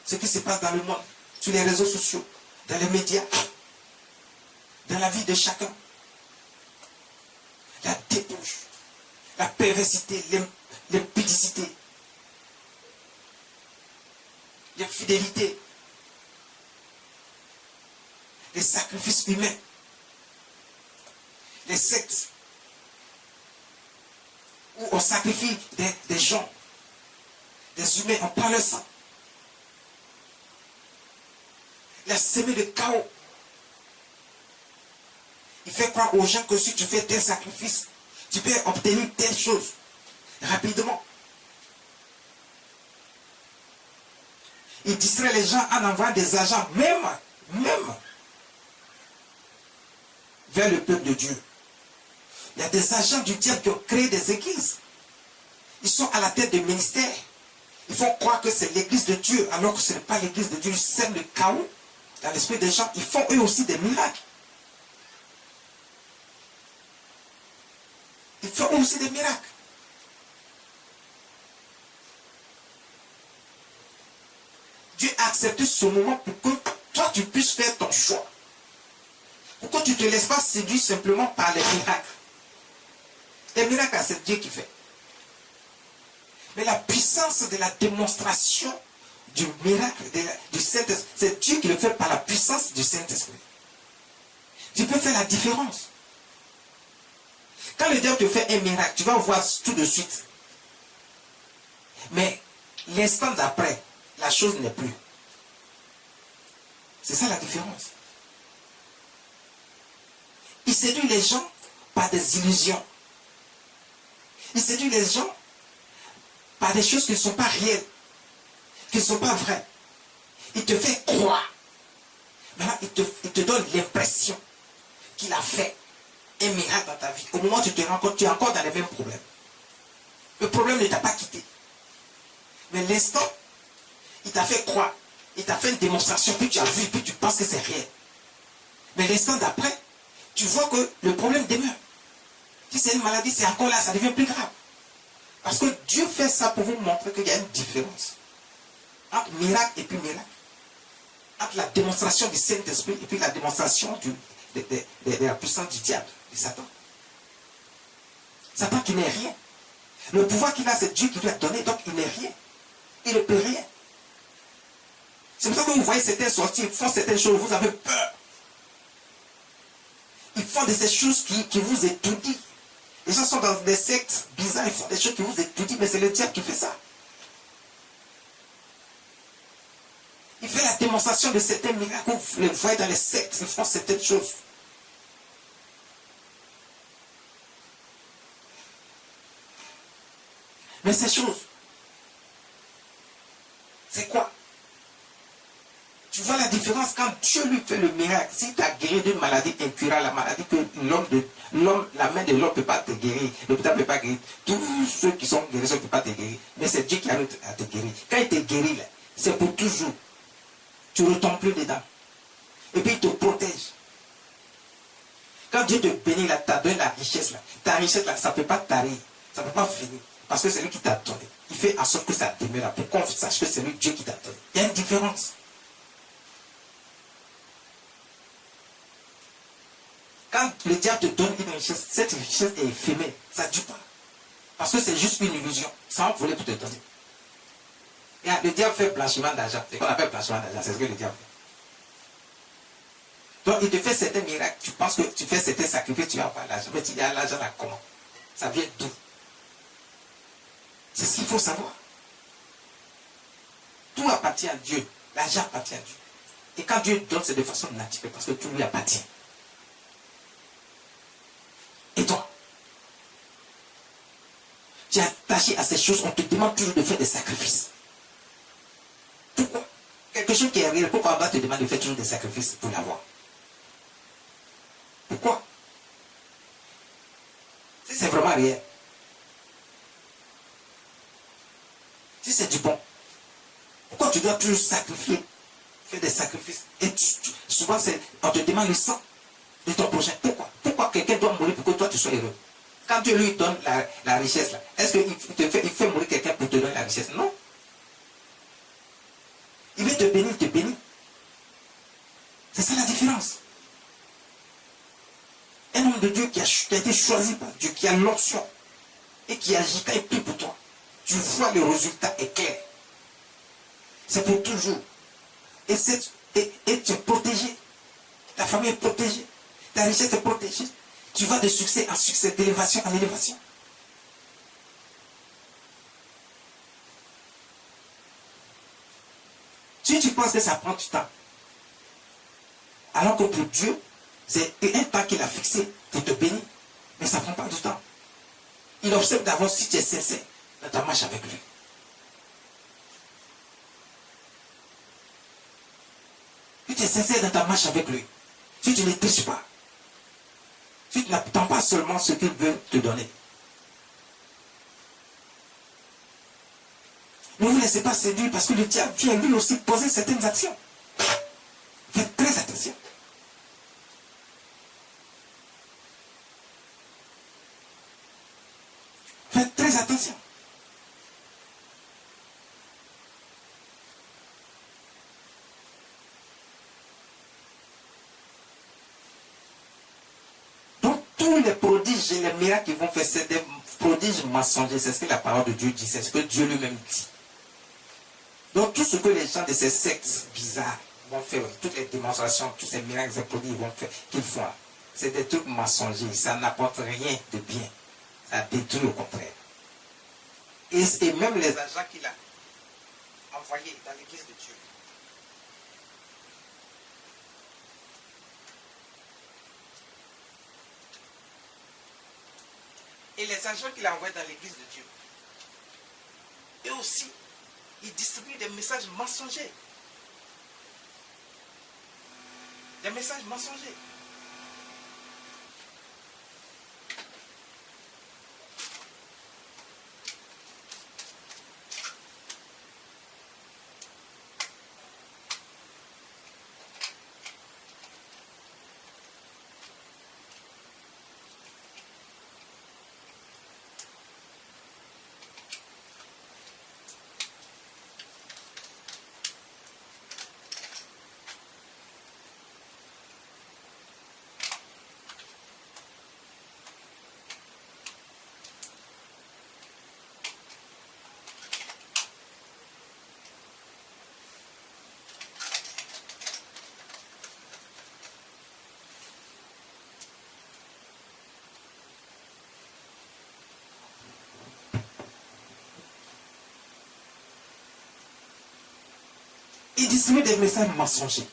ce qui se passe dans le monde, sur les réseaux sociaux, dans les médias, dans la vie de chacun. La débauche, la perversité, l'impudicité, l'infidélité, les sacrifices humains, les sectes, où on sacrifie des gens, des humains, on prend le sang. La semé de chaos. Il fait croire aux gens que si tu fais tel sacrifice, tu peux obtenir telle chose rapidement. Il distrait les gens en envoyant des agents, même vers le peuple de Dieu. Il y a des agents du diable qui ont créé des églises. Ils sont à la tête des ministères. Ils font croire que c'est l'église de Dieu, alors que ce n'est pas l'église de Dieu. Ils sèment le chaos dans l'esprit des gens. Ils font eux aussi des miracles. Ils font eux aussi des miracles. Dieu a accepté ce moment pour que toi tu puisses faire ton choix. Pour que tu ne te laisses pas séduire simplement par les miracles. Les miracles, c'est Dieu qui fait. Mais la puissance de la démonstration du miracle, du Saint-Esprit, c'est Dieu qui le fait par la puissance du Saint-Esprit. Tu peux faire la différence. Quand le diable te fait un miracle, tu vas voir tout de suite. Mais l'instant d'après, la chose n'est plus. C'est ça la différence. Il séduit les gens par des illusions. Il séduit les gens par des choses qui ne sont pas réelles, qui ne sont pas vraies. Il te fait croire. Maintenant, il te donne l'impression qu'il a fait un miracle dans ta vie. Au moment où tu te rends compte, tu es encore dans les mêmes problèmes. Le problème ne t'a pas quitté. Mais l'instant, il t'a fait croire. Il t'a fait une démonstration, puis tu as vu, puis tu penses que c'est réel. Mais l'instant d'après, tu vois que le problème demeure. Si c'est une maladie, c'est encore là, ça devient plus grave. Parce que Dieu fait ça pour vous montrer qu'il y a une différence entre miracle et puis miracle. Entre la démonstration du Saint-Esprit et puis la démonstration de la puissance du diable, de Satan. Satan qui n'est rien. Le pouvoir qu'il a, c'est Dieu qui lui a donné, donc il n'est rien. Il ne peut rien. C'est pour ça que vous voyez certains sortir, ils font certaines choses, vous avez peur. Ils font de ces choses qui vous étudient. Les gens sont dans des sectes bizarres, ils font des choses qui vous étudient, mais c'est le diable qui fait ça. Il fait la démonstration de certains miracles, vous les voyez dans les sectes, ils font certaines choses. Mais ces choses, c'est quoi? Tu vois la différence quand Dieu lui fait le miracle. Si tu as guéri d'une maladie incurable, la maladie que la main de l'homme ne peut pas te guérir, l'hôpital ne peut pas guérir. Tous ceux qui sont guéris ne peuvent pas te guérir. Mais c'est Dieu qui arrive à te guérir. Quand il te guérit, c'est pour toujours. Tu ne retombes plus dedans. Et puis il te protège. Quand Dieu te bénit, t'a donné la richesse, ta richesse, ça ne peut pas t'arrêter. Ça ne peut pas finir. Parce que c'est lui qui t'a donné. Il fait en sorte que ça demeure là. Pour qu'on sache que c'est lui Dieu qui t'a donné. Il y a une différence. Quand le diable te donne une richesse, cette richesse est éphémère. Ça ne dure pas. Parce que c'est juste une illusion. Ça en voulait pour te donner. Et le diable fait blanchiment d'argent. C'est ce qu'on appelle blanchiment d'argent. C'est ce que le diable fait. Donc il te fait certains miracles. Tu penses que tu fais certains sacrifices, tu vas avoir l'argent. Mais tu dis, l'argent là comment? Ça vient d'où? C'est ce qu'il faut savoir. Tout appartient à Dieu. L'argent appartient à Dieu. Et quand Dieu donne, c'est de façon naturelle parce que tout lui appartient. Et toi, tu es attaché à ces choses, on te demande toujours de faire des sacrifices. Pourquoi? Quelque chose qui est réel, pourquoi on va te demander de faire toujours des sacrifices pour l'avoir? Pourquoi? Si c'est vraiment réel, si c'est du bon, pourquoi tu dois toujours sacrifier, faire des sacrifices? Et souvent, on te demande le sang de ton prochain. Pourquoi? Pourquoi quelqu'un doit mourir pour que toi tu sois heureux? Quand Dieu lui donne la richesse, est-ce qu'il fait mourir quelqu'un pour te donner la richesse? Non. Il veut te bénir, il te bénit. C'est ça la différence. Un homme de Dieu qui a été choisi par Dieu, qui a l'onction et qui agit quand il prie pour toi, tu vois le résultat est clair. C'est pour toujours. Et tu es protégé. Ta famille est protégée. Ta richesse est protégée. Tu vas de succès en succès, d'élévation en élévation. Si tu penses que ça prend du temps, alors que pour Dieu, c'est un temps qu'il a fixé pour te bénir, mais ça ne prend pas du temps. Il observe d'avance si tu es sincère dans ta marche avec lui. Si tu es sincère dans ta marche avec lui, si tu ne triches pas, si tu n'attends pas seulement ce qu'il veut te donner. Ne vous laissez pas séduire parce que le diable vient lui aussi poser certaines actions. Faites très attention. Faites très attention. Donc tous les prodiges et les miracles qu'ils vont faire, c'est des prodiges mensongers. C'est ce que la parole de Dieu dit. C'est ce que Dieu lui-même dit. Donc tout ce que les gens de ces sectes bizarres vont faire, toutes les démonstrations, tous ces miracles et prodiges qu'ils font, c'est des trucs mensongers. Ça n'apporte rien de bien. Ça détruit au contraire. Et même les agents qu'il a envoyés dans l'église de Dieu. et les agents qu'il a envoyés dans l'église de Dieu, eux aussi, ils distribuent des messages mensongers. Des messages mensongers. Il distribue des messages mensongers.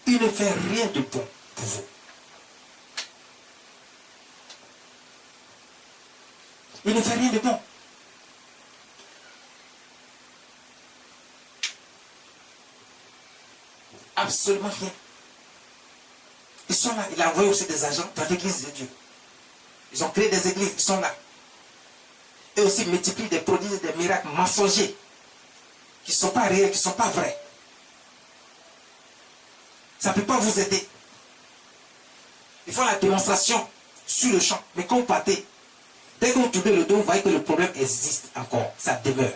Il ne fait rien de bon pour vous. Il ne fait rien de bon. Absolument rien. Ils sont là. Il a envoyé aussi des agents dans l'église de Dieu. Ils ont créé des églises. Ils sont là. Et aussi multiplient des prodiges et des miracles mensongers qui ne sont pas réels, qui ne sont pas vrais. Ça ne peut pas vous aider. Ils font la démonstration sur le champ. Mais quand vous partez, dès que vous tournez le dos, vous voyez que le problème existe encore. Ça demeure.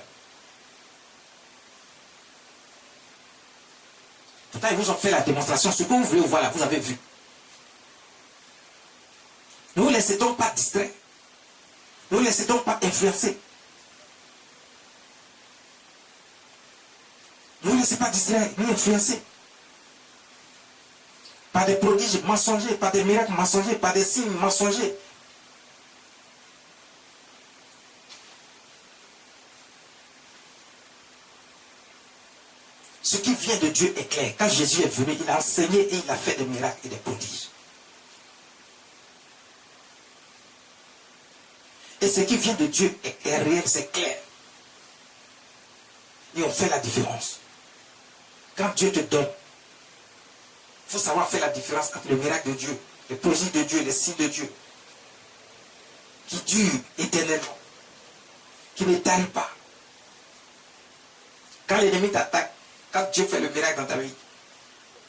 Pourtant, ils vous ont fait la démonstration. Ce que vous voulez voir là, vous avez vu. Ne vous laissez donc pas distraire. Ne vous laissez donc pas influencer. Ne vous laissez pas distraire ni influencer. Par des prodiges mensongers, par des miracles mensongers, par des signes mensongers. Ce qui vient de Dieu est clair. Quand Jésus est venu, il a enseigné et il a fait des miracles et des prodiges. Et ce qui vient de Dieu est réel, c'est clair. Et on fait la différence. Quand Dieu te donne, il faut savoir faire la différence entre le miracle de Dieu, les prodiges de Dieu, les signes de Dieu, qui durent éternellement, qui ne tarient pas. Quand l'ennemi t'attaque, quand Dieu fait le miracle dans ta vie,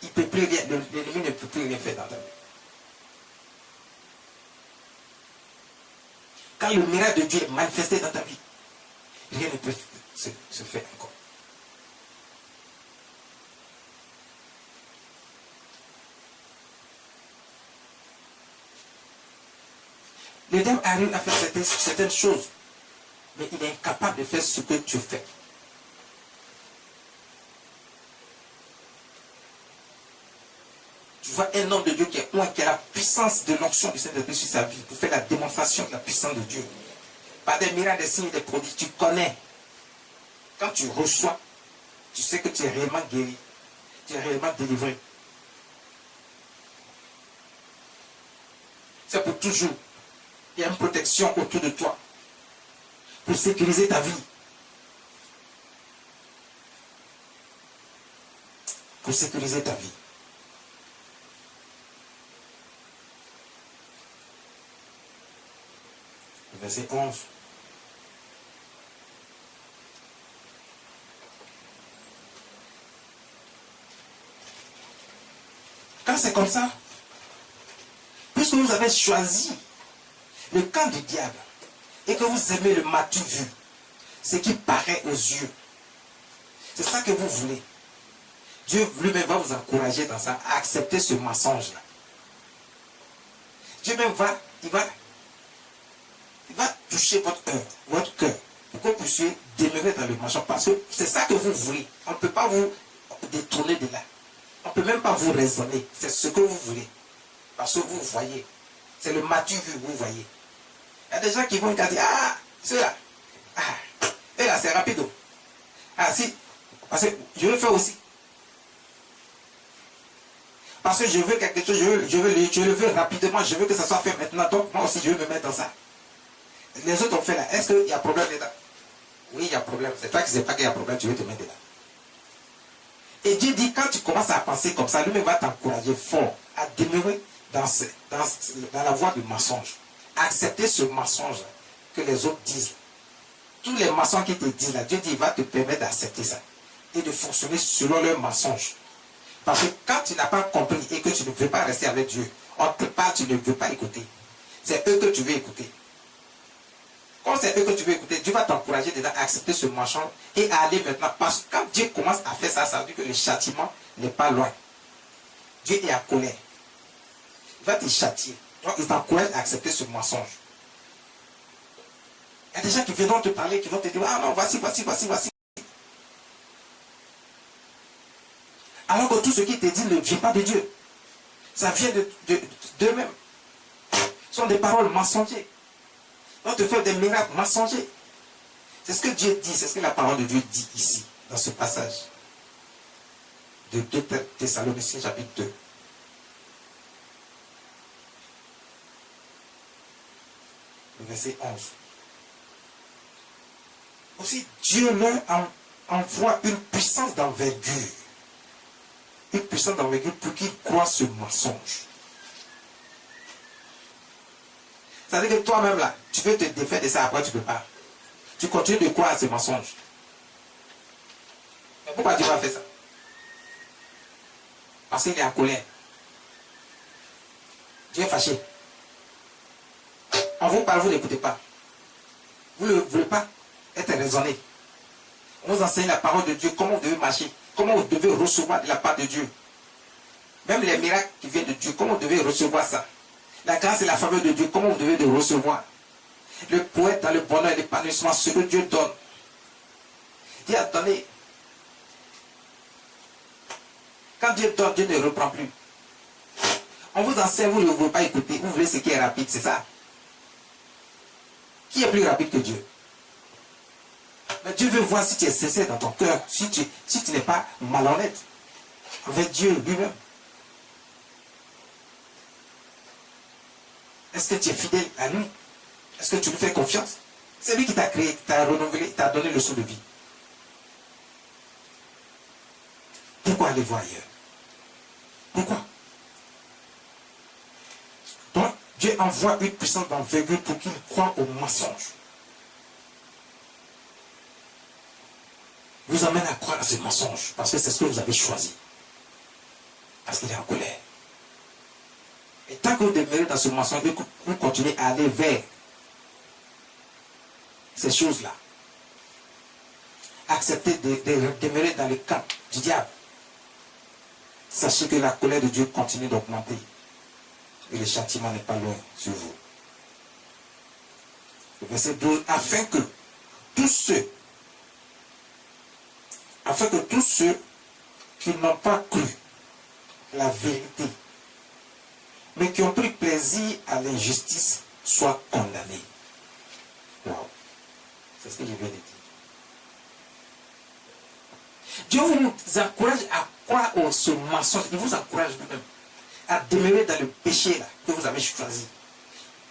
il peut plus rien, l'ennemi ne peut plus rien faire dans ta vie. Quand le miracle de Dieu est manifesté dans ta vie, rien ne peut se faire encore. Le diable arrive à faire certaines choses, mais il est incapable de faire ce que tu fais. Tu vois un homme de Dieu qui a la puissance de l'onction du Saint-Esprit sur sa vie pour faire la démonstration de la puissance de Dieu. Par des miracles, des signes, des prodiges, tu connais. Quand tu reçois, tu sais que tu es réellement guéri, tu es réellement délivré. C'est pour toujours. Il y a une protection autour de toi pour sécuriser ta vie. Pour sécuriser ta vie. Verset 11. Quand c'est comme ça, puisque vous avez choisi le camp du diable et que vous aimez le matu vu, ce qui paraît aux yeux, c'est ça que vous voulez. Dieu lui-même va vous encourager dans ça, à accepter ce mensonge-là. Dieu même il va toucher votre cœur, pour que vous puissiez demeurer dans le mensonge, parce que c'est ça que vous voulez. On ne peut pas vous détourner de là. On ne peut même pas vous raisonner. C'est ce que vous voulez. Parce que vous voyez. C'est le matu vu, vous voyez. Il y a des gens qui vont dire, ah, ceux-là, et là, c'est rapide. Ah, si, parce que je le fais aussi. Parce que je veux quelque chose, je le veux rapidement, je veux que ça soit fait maintenant, donc moi aussi je veux me mettre dans ça. Les autres ont fait là, est-ce qu'il y a problème dedans? Oui, il y a problème. C'est toi qui ne sais pas qu'il y a problème, tu veux te mettre dedans. Et Dieu dit, quand tu commences à penser comme ça, lui-même va t'encourager fort à demeurer dans la voie du mensonge. Accepter ce mensonge que les autres disent. Tous les mensonges qui te disent là, Dieu dit, il va te permettre d'accepter ça. Et de fonctionner selon leurs mensonges. Parce que quand tu n'as pas compris et que tu ne veux pas rester avec Dieu, on te parle, tu ne veux pas écouter. C'est eux que tu veux écouter. Quand c'est eux que tu veux écouter, Dieu va t'encourager à accepter ce mensonge et à aller maintenant. Parce que quand Dieu commence à faire ça, ça veut dire que le châtiment n'est pas loin. Dieu est en colère. Il va te châtier. Donc il t'encourage à accepter ce mensonge. Il y a des gens qui viendront te parler, qui vont te dire, ah non, voici. Alors que tout ce qui te dit ne vient pas de Dieu. Ça vient d'eux-mêmes. Ce sont des paroles mensongères. On te fait des miracles mensongers. C'est ce que Dieu dit, c'est ce que la parole de Dieu dit ici, dans ce passage de 2 Thessaloniciens chapitre 2. Le verset 11. Aussi, Dieu leur envoie une puissance d'envergure. Une puissance d'envergure pour qu'ils croient ce mensonge. C'est-à-dire que toi-même là, tu veux te défaire de ça, après tu ne peux pas. Tu continues de croire à ce mensonge. Mais pourquoi Dieu va faire ça? Parce qu'il est en colère. Dieu est fâché. On vous parle, vous n'écoutez pas. Vous ne voulez pas être raisonné. On vous enseigne la parole de Dieu, comment vous devez marcher, comment vous devez recevoir de la part de Dieu. Même les miracles qui viennent de Dieu, comment vous devez recevoir ça. La grâce et la faveur de Dieu, comment vous devez le recevoir. Le poète dans le bonheur et l'épanouissement, ce que Dieu donne. Dieu a donné. Quand Dieu donne, Dieu ne reprend plus. On vous enseigne, vous ne voulez pas écouter, vous voulez ce qui est rapide, c'est ça. Qui est plus rapide que Dieu? Mais Dieu veut voir si tu es sincère dans ton cœur, si tu n'es pas malhonnête avec Dieu lui-même. Est-ce que tu es fidèle à lui? Est-ce que tu lui fais confiance? C'est lui qui t'a créé, qui t'a renouvelé, qui t'a donné le son de vie. Pourquoi aller voir ailleurs? Pourquoi? Donc, Dieu envoie une puissance d'envergure pour qu'il croit au mensonge. Vous amène à croire à ce mensonge, parce que c'est ce que vous avez choisi. Parce qu'il est en colère. Et tant que vous demeurez dans ce mensonge, vous continuez à aller vers ces choses-là. Acceptez de demeurer dans le camp du diable. Sachez que la colère de Dieu continue d'augmenter. Et le châtiment n'est pas loin sur vous. Le verset 12, afin que tous ceux qui n'ont pas cru la vérité, mais qui ont pris plaisir à l'injustice, soient condamnés. Wow. C'est ce que je viens de dire. Dieu vous encourage à croire au ce mensonge. Il vous encourage lui-même à demeurer dans le péché là, que vous avez choisi.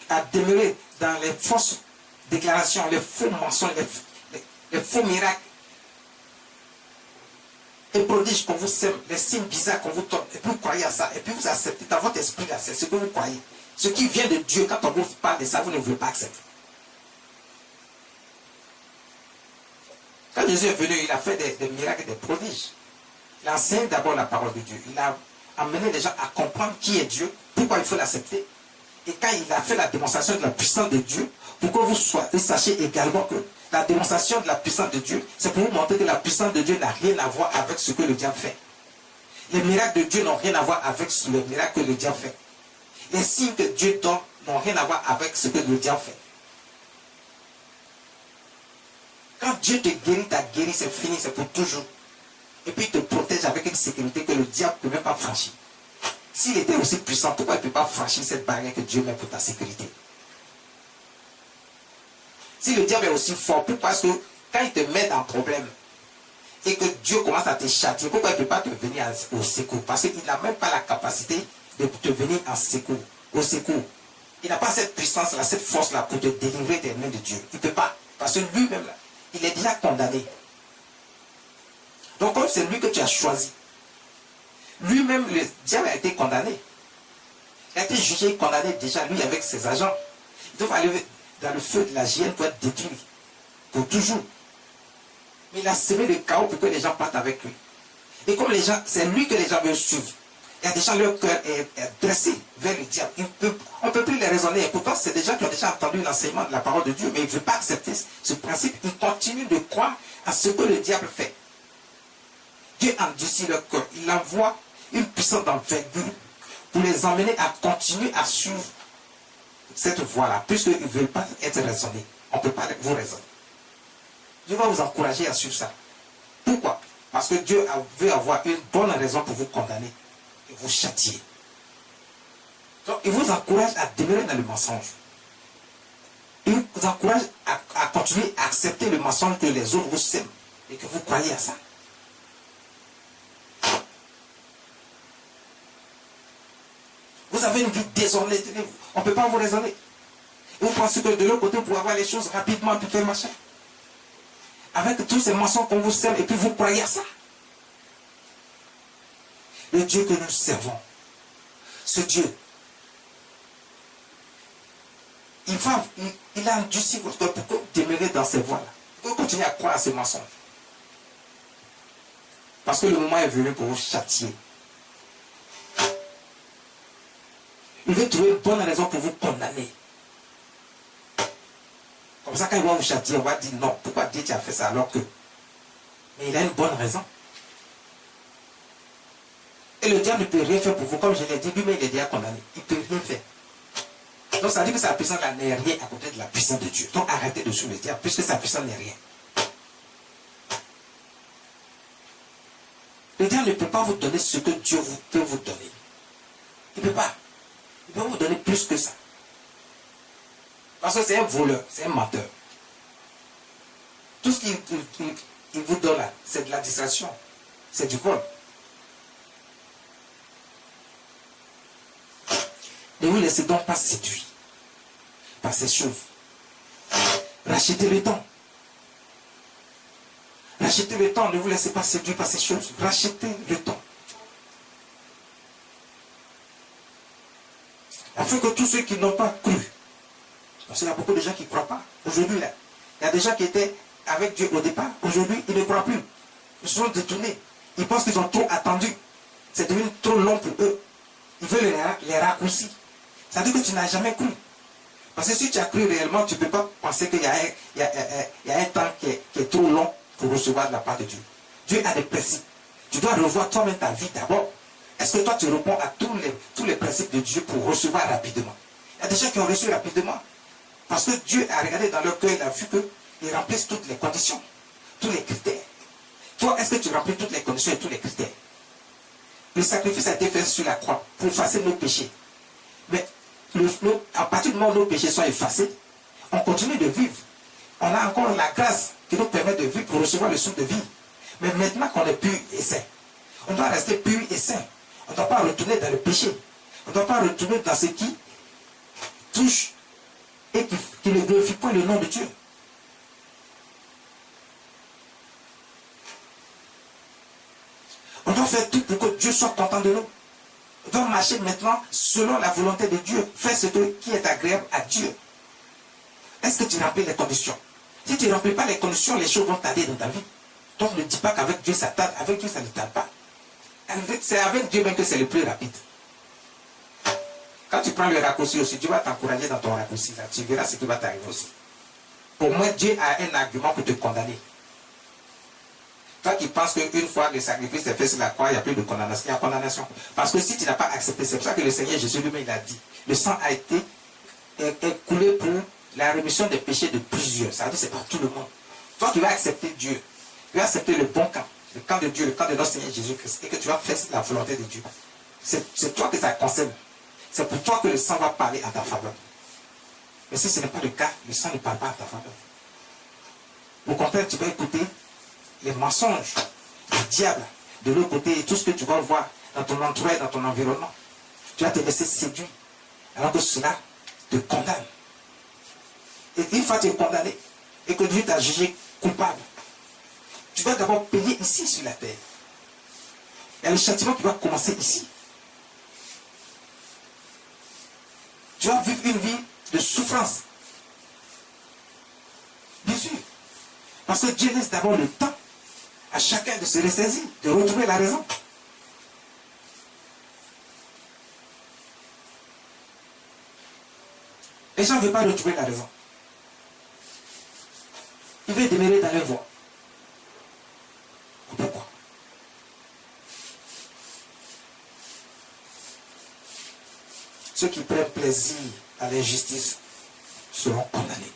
À demeurer dans les fausses déclarations, les faux mensonges, les faux miracles. Les prodiges qu'on vous sème, les signes bizarres qu'on vous donne, et puis vous croyez à ça, et puis vous acceptez dans votre esprit là, c'est ce que vous croyez. Ce qui vient de Dieu, quand on vous parle de ça, vous ne voulez pas accepter. Quand Jésus est venu, il a fait des miracles et des prodiges. Il a enseigné d'abord la parole de Dieu. Il a amené les gens à comprendre qui est Dieu, pourquoi il faut l'accepter. Et quand il a fait la démonstration de la puissance de Dieu, pour que vous sachiez également que la démonstration de la puissance de Dieu, c'est pour vous montrer que la puissance de Dieu n'a rien à voir avec ce que le diable fait. Les miracles de Dieu n'ont rien à voir avec le miracle que le diable fait. Les signes que Dieu donne n'ont rien à voir avec ce que le diable fait. Quand Dieu te guérit, t'as guéri, c'est fini, c'est pour toujours. Et puis il te protège avec une sécurité que le diable ne peut même pas franchir. S'il était aussi puissant, pourquoi il ne peut pas franchir cette barrière que Dieu met pour ta sécurité? Si le diable est aussi fort, pourquoi est-ce que quand il te met en problème, et que Dieu commence à te châtier, pourquoi il ne peut pas te venir au secours? Parce qu'il n'a même pas la capacité de te venir en secours, au secours. Il n'a pas cette puissance-là, cette force-là pour te délivrer des mains de Dieu. Il ne peut pas. Parce que lui-même, là, il est déjà condamné. Donc, comme c'est lui que tu as choisi, lui-même, le diable a été condamné. Il a été jugé et condamné déjà, lui, avec ses agents. Il doit aller dans le feu de la hyène pour être détruit. Pour toujours. Mais il a semé le chaos pour que les gens partent avec lui. Et comme les gens, c'est lui que les gens veulent suivre. Il y a des gens, leur cœur est dressé vers le diable. On ne peut plus les raisonner. Et pourtant, c'est des gens qui ont déjà entendu l'enseignement de la parole de Dieu, mais ils ne veulent pas accepter ce principe. Ils continuent de croire à ce que le diable fait. Dieu endurcit leur cœur. Il envoie une puissance d'envergure pour les emmener à continuer à suivre cette voie-là, puisqu'ils ne veulent pas être raisonnés. On ne peut pas vous raisonner. Je vais vous encourager à suivre ça. Pourquoi? Parce que Dieu veut avoir une bonne raison pour vous condamner et vous châtier. Donc, il vous encourage à demeurer dans le mensonge. Il vous encourage à continuer à accepter le mensonge que les autres vous sèment et que vous croyez à ça. Vous avez une vie désordonnée. On ne peut pas vous raisonner. Et vous pensez que de l'autre côté, vous pouvez avoir les choses rapidement, puis faire machin. Avec tous ces mensonges qu'on vous sert, et puis vous croyez à ça. Le Dieu que nous servons, ce Dieu, il a endurci votre cœur pour que vous demeurez dans ces voies-là. Pour que vous continuez à croire à ces mensonges. Parce que le moment est venu pour vous châtier. Il veut trouver une bonne raison pour vous condamner. Comme ça, quand il va vous châtier, on va dire non. Pourquoi Dieu t'a fait ça alors que... Mais il a une bonne raison. Et le diable ne peut rien faire pour vous. Comme je l'ai dit, lui-même, il est déjà condamné. Il ne peut rien faire. Donc ça veut dire que sa puissance n'est rien à côté de la puissance de Dieu. Donc arrêtez de suivre le diable, puisque sa puissance n'est rien. Le diable ne peut pas vous donner ce que Dieu peut vous donner. Il ne peut pas. Il peut vous donner plus que ça. Parce que c'est un voleur, c'est un menteur. Tout ce qu'il vous donne là, c'est de la distraction. C'est du vol. Ne vous laissez donc pas séduire par ces choses. Rachetez le temps. Rachetez le temps, ne vous laissez pas séduire par ces choses. Rachetez le temps. Afin que tous ceux qui n'ont pas cru, parce qu'il y a beaucoup de gens qui ne croient pas. Aujourd'hui, là, il y a des gens qui étaient avec Dieu au départ. Aujourd'hui, ils ne croient plus. Ils se sont détournés. Ils pensent qu'ils ont trop attendu. C'est devenu trop long pour eux. Ils veulent les raccourcis. Ça veut dire que tu n'as jamais cru. Parce que si tu as cru réellement, tu ne peux pas penser qu'il y a un temps qui est trop long pour recevoir de la part de Dieu. Dieu a des principes. Tu dois revoir toi-même ta vie d'abord. Est-ce que toi tu réponds à tous les principes de Dieu pour recevoir rapidement? Il y a des gens qui ont reçu rapidement. Parce que Dieu a regardé dans leur cœur, il a vu qu'ils remplissent toutes les conditions, tous les critères. Toi, est-ce que tu remplis toutes les conditions et tous les critères? Le sacrifice a été fait sur la croix pour effacer nos péchés. Mais à partir du moment où nos péchés sont effacés, on continue de vivre. On a encore la grâce qui nous permet de vivre pour recevoir le souffle de vie. Mais maintenant qu'on est pur et saint, on doit rester pur et saint. On ne doit pas retourner dans le péché. On ne doit pas retourner dans ce qui touche et qui ne glorifie pas le nom de Dieu. On doit faire tout pour que Dieu soit content de nous. On doit marcher maintenant selon la volonté de Dieu. Faire ce qui est agréable à Dieu. Est-ce que tu remplis les conditions? Si tu ne remplis pas les conditions, les choses vont tarder dans ta vie. Donc ne dis pas qu'avec Dieu ça tarde. Avec Dieu ça ne tarde pas. C'est avec Dieu même que c'est le plus rapide. Quand tu prends le raccourci aussi, Dieu va t'encourager dans ton raccourci. Là. Tu verras ce qui va t'arriver aussi. Au moins, Dieu a un argument pour te condamner. Toi qui penses qu'une fois que le sacrifice est fait sur la croix, il n'y a plus de condamnation. Il y a condamnation. Parce que si tu n'as pas accepté, c'est pour ça que le Seigneur Jésus lui-même il a dit, le sang a été coulé pour la rémission des péchés de plusieurs. Ça veut dire que c'est pas tout le monde. Toi qui vas accepter Dieu, tu vas accepter le bon camp, le camp de Dieu, le camp de notre Seigneur Jésus-Christ, et que tu vas faire la volonté de Dieu. C'est toi que ça concerne. C'est pour toi que le sang va parler à ta faveur. Mais si ce n'est pas le cas, le sang ne parle pas à ta faveur. Au contraire, tu vas écouter les mensonges Le diable, de l'autre côté, tout ce que tu vas voir dans ton entourage, dans ton environnement, tu vas te laisser séduire, alors que cela te condamne. Et une fois que tu es condamné, et que Dieu t'a jugé coupable, tu dois d'abord payer ici sur la terre. Il y a le châtiment qui va commencer ici. Tu vas vivre une vie de souffrance. Bien sûr. Parce que Dieu laisse d'abord le temps à chacun de se ressaisir, de retrouver la raison. Les gens ne veulent pas retrouver la raison. Ils veulent demeurer dans leur voie. Pourquoi? Ceux qui prennent plaisir à l'injustice seront condamnés.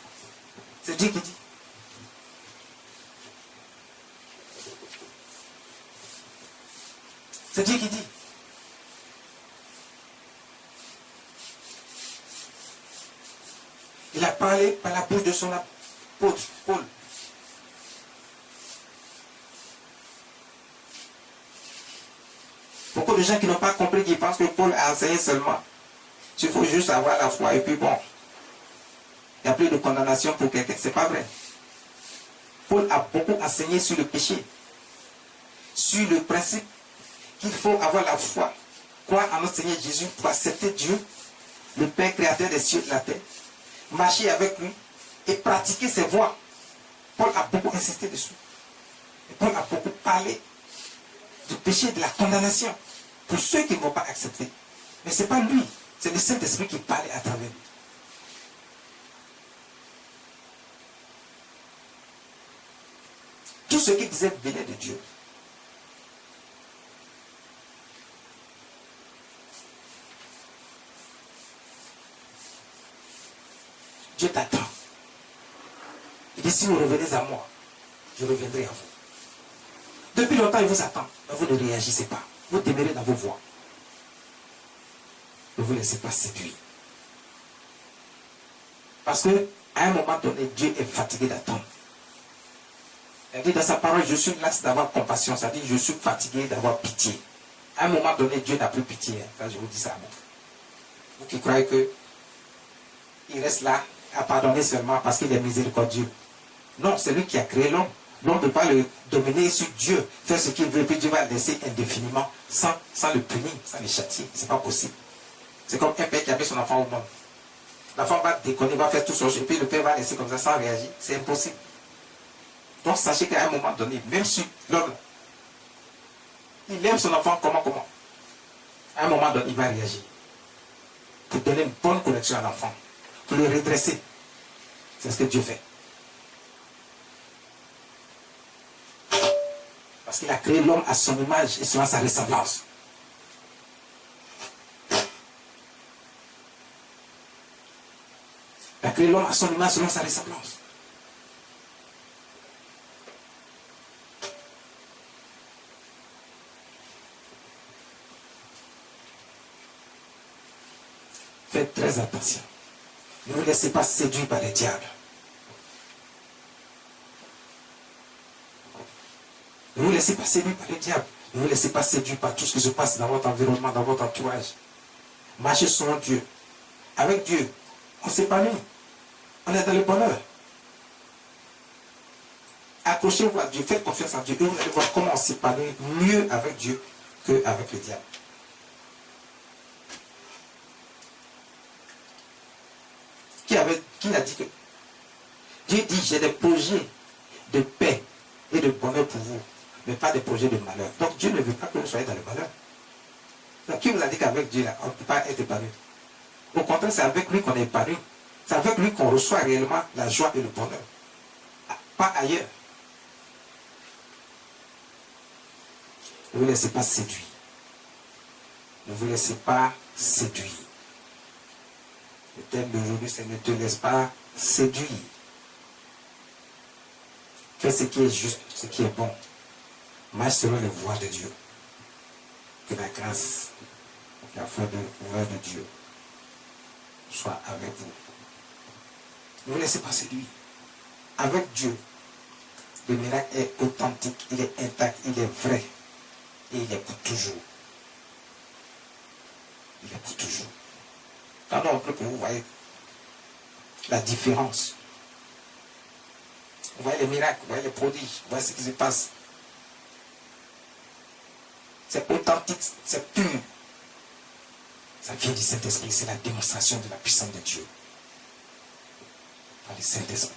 C'est Dieu qui dit. C'est Dieu qui dit. Il a parlé par la bouche de son apôtre, Paul. Beaucoup de gens qui n'ont pas compris, qui pensent que Paul a enseigné seulement. Il faut juste avoir la foi et puis bon. Il n'y a plus de condamnation pour quelqu'un. Ce n'est pas vrai. Paul a beaucoup enseigné sur le péché. Sur le principe qu'il faut avoir la foi. Croire en notre Seigneur Jésus pour accepter Dieu, le Père créateur des cieux et de la terre. Marcher avec lui et pratiquer ses voies. Paul a beaucoup insisté dessus. Et Paul a beaucoup parlé du péché et de la condamnation pour ceux qui ne vont pas accepter. Mais ce n'est pas lui, c'est le Saint-Esprit qui parlait à travers lui. Tout ce qu'il disait venait de Dieu. Dieu t'attend. Il dit, si vous revenez à moi, je reviendrai à vous. Depuis longtemps, il vous attend, mais vous ne réagissez pas. Vous demeurez dans vos voies. Ne vous laissez pas séduire. Parce qu'à un moment donné, Dieu est fatigué d'attendre. Il dit dans sa parole, je suis las d'avoir compassion. Ça dit, je suis fatigué d'avoir pitié. À un moment donné, Dieu n'a plus pitié. Ça, je vous dis ça. Vous qui croyez qu'il reste là à pardonner seulement parce qu'il est miséricordieux. Non, c'est lui qui a créé l'homme. L'homme ne peut pas le dominer sur Dieu, faire ce qu'il veut, puis Dieu va le laisser indéfiniment, sans le punir, sans le châtier. C'est pas possible. C'est comme un père qui a mis son enfant au monde. L'enfant va déconner, va faire tout son jeu, puis le père va laisser comme ça sans réagir. C'est impossible. Donc sachez qu'à un moment donné, même si l'homme, il aime son enfant comment. À un moment donné, il va réagir. Pour donner une bonne correction à l'enfant. Pour le redresser. C'est ce que Dieu fait. Parce qu'il a créé l'homme à son image et selon sa ressemblance. Il a créé l'homme à son image selon sa ressemblance. Faites très attention. Ne vous laissez pas séduire par les diables. Ne vous laissez pas séduire par les diables. Ne vous laissez pas séduire par tout ce qui se passe dans votre environnement, dans votre entourage. Marchez selon Dieu. Avec Dieu, on s'épanouit. On est dans le bonheur. Accrochez-vous à Dieu, faites confiance en Dieu. Et vous allez voir comment on s'épanouit mieux avec Dieu qu'avec le diable. Qui a dit que Dieu dit, j'ai des projets de paix et de bonheur pour vous, mais pas des projets de malheur. Donc Dieu ne veut pas que vous soyez dans le malheur. Donc qui vous a dit qu'avec Dieu, là, on ne peut pas être épanoui? Au contraire, c'est avec lui qu'on est épanoui. C'est avec lui qu'on reçoit réellement la joie et le bonheur. Pas ailleurs. Ne vous laissez pas séduire. Ne vous laissez pas séduire. Le thème d'aujourd'hui, c'est ne te laisse pas séduire. Fais ce qui est juste, ce qui est bon. Marche selon les voies de Dieu. Que la grâce, la faveur de Dieu soit avec vous. Ne vous laissez pas séduire. Avec Dieu, Le miracle est authentique, il est intact, il est vrai. Et il est pour toujours. Il est pour toujours. Quand on prie pour vous, voyez la différence. Vous voyez les miracles, vous voyez les prodiges, vous voyez ce qui se passe. C'est authentique, c'est pur. Ça vient du Saint-Esprit, c'est la démonstration de la puissance de Dieu. Par le Saint-Esprit.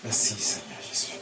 Merci Seigneur Jésus.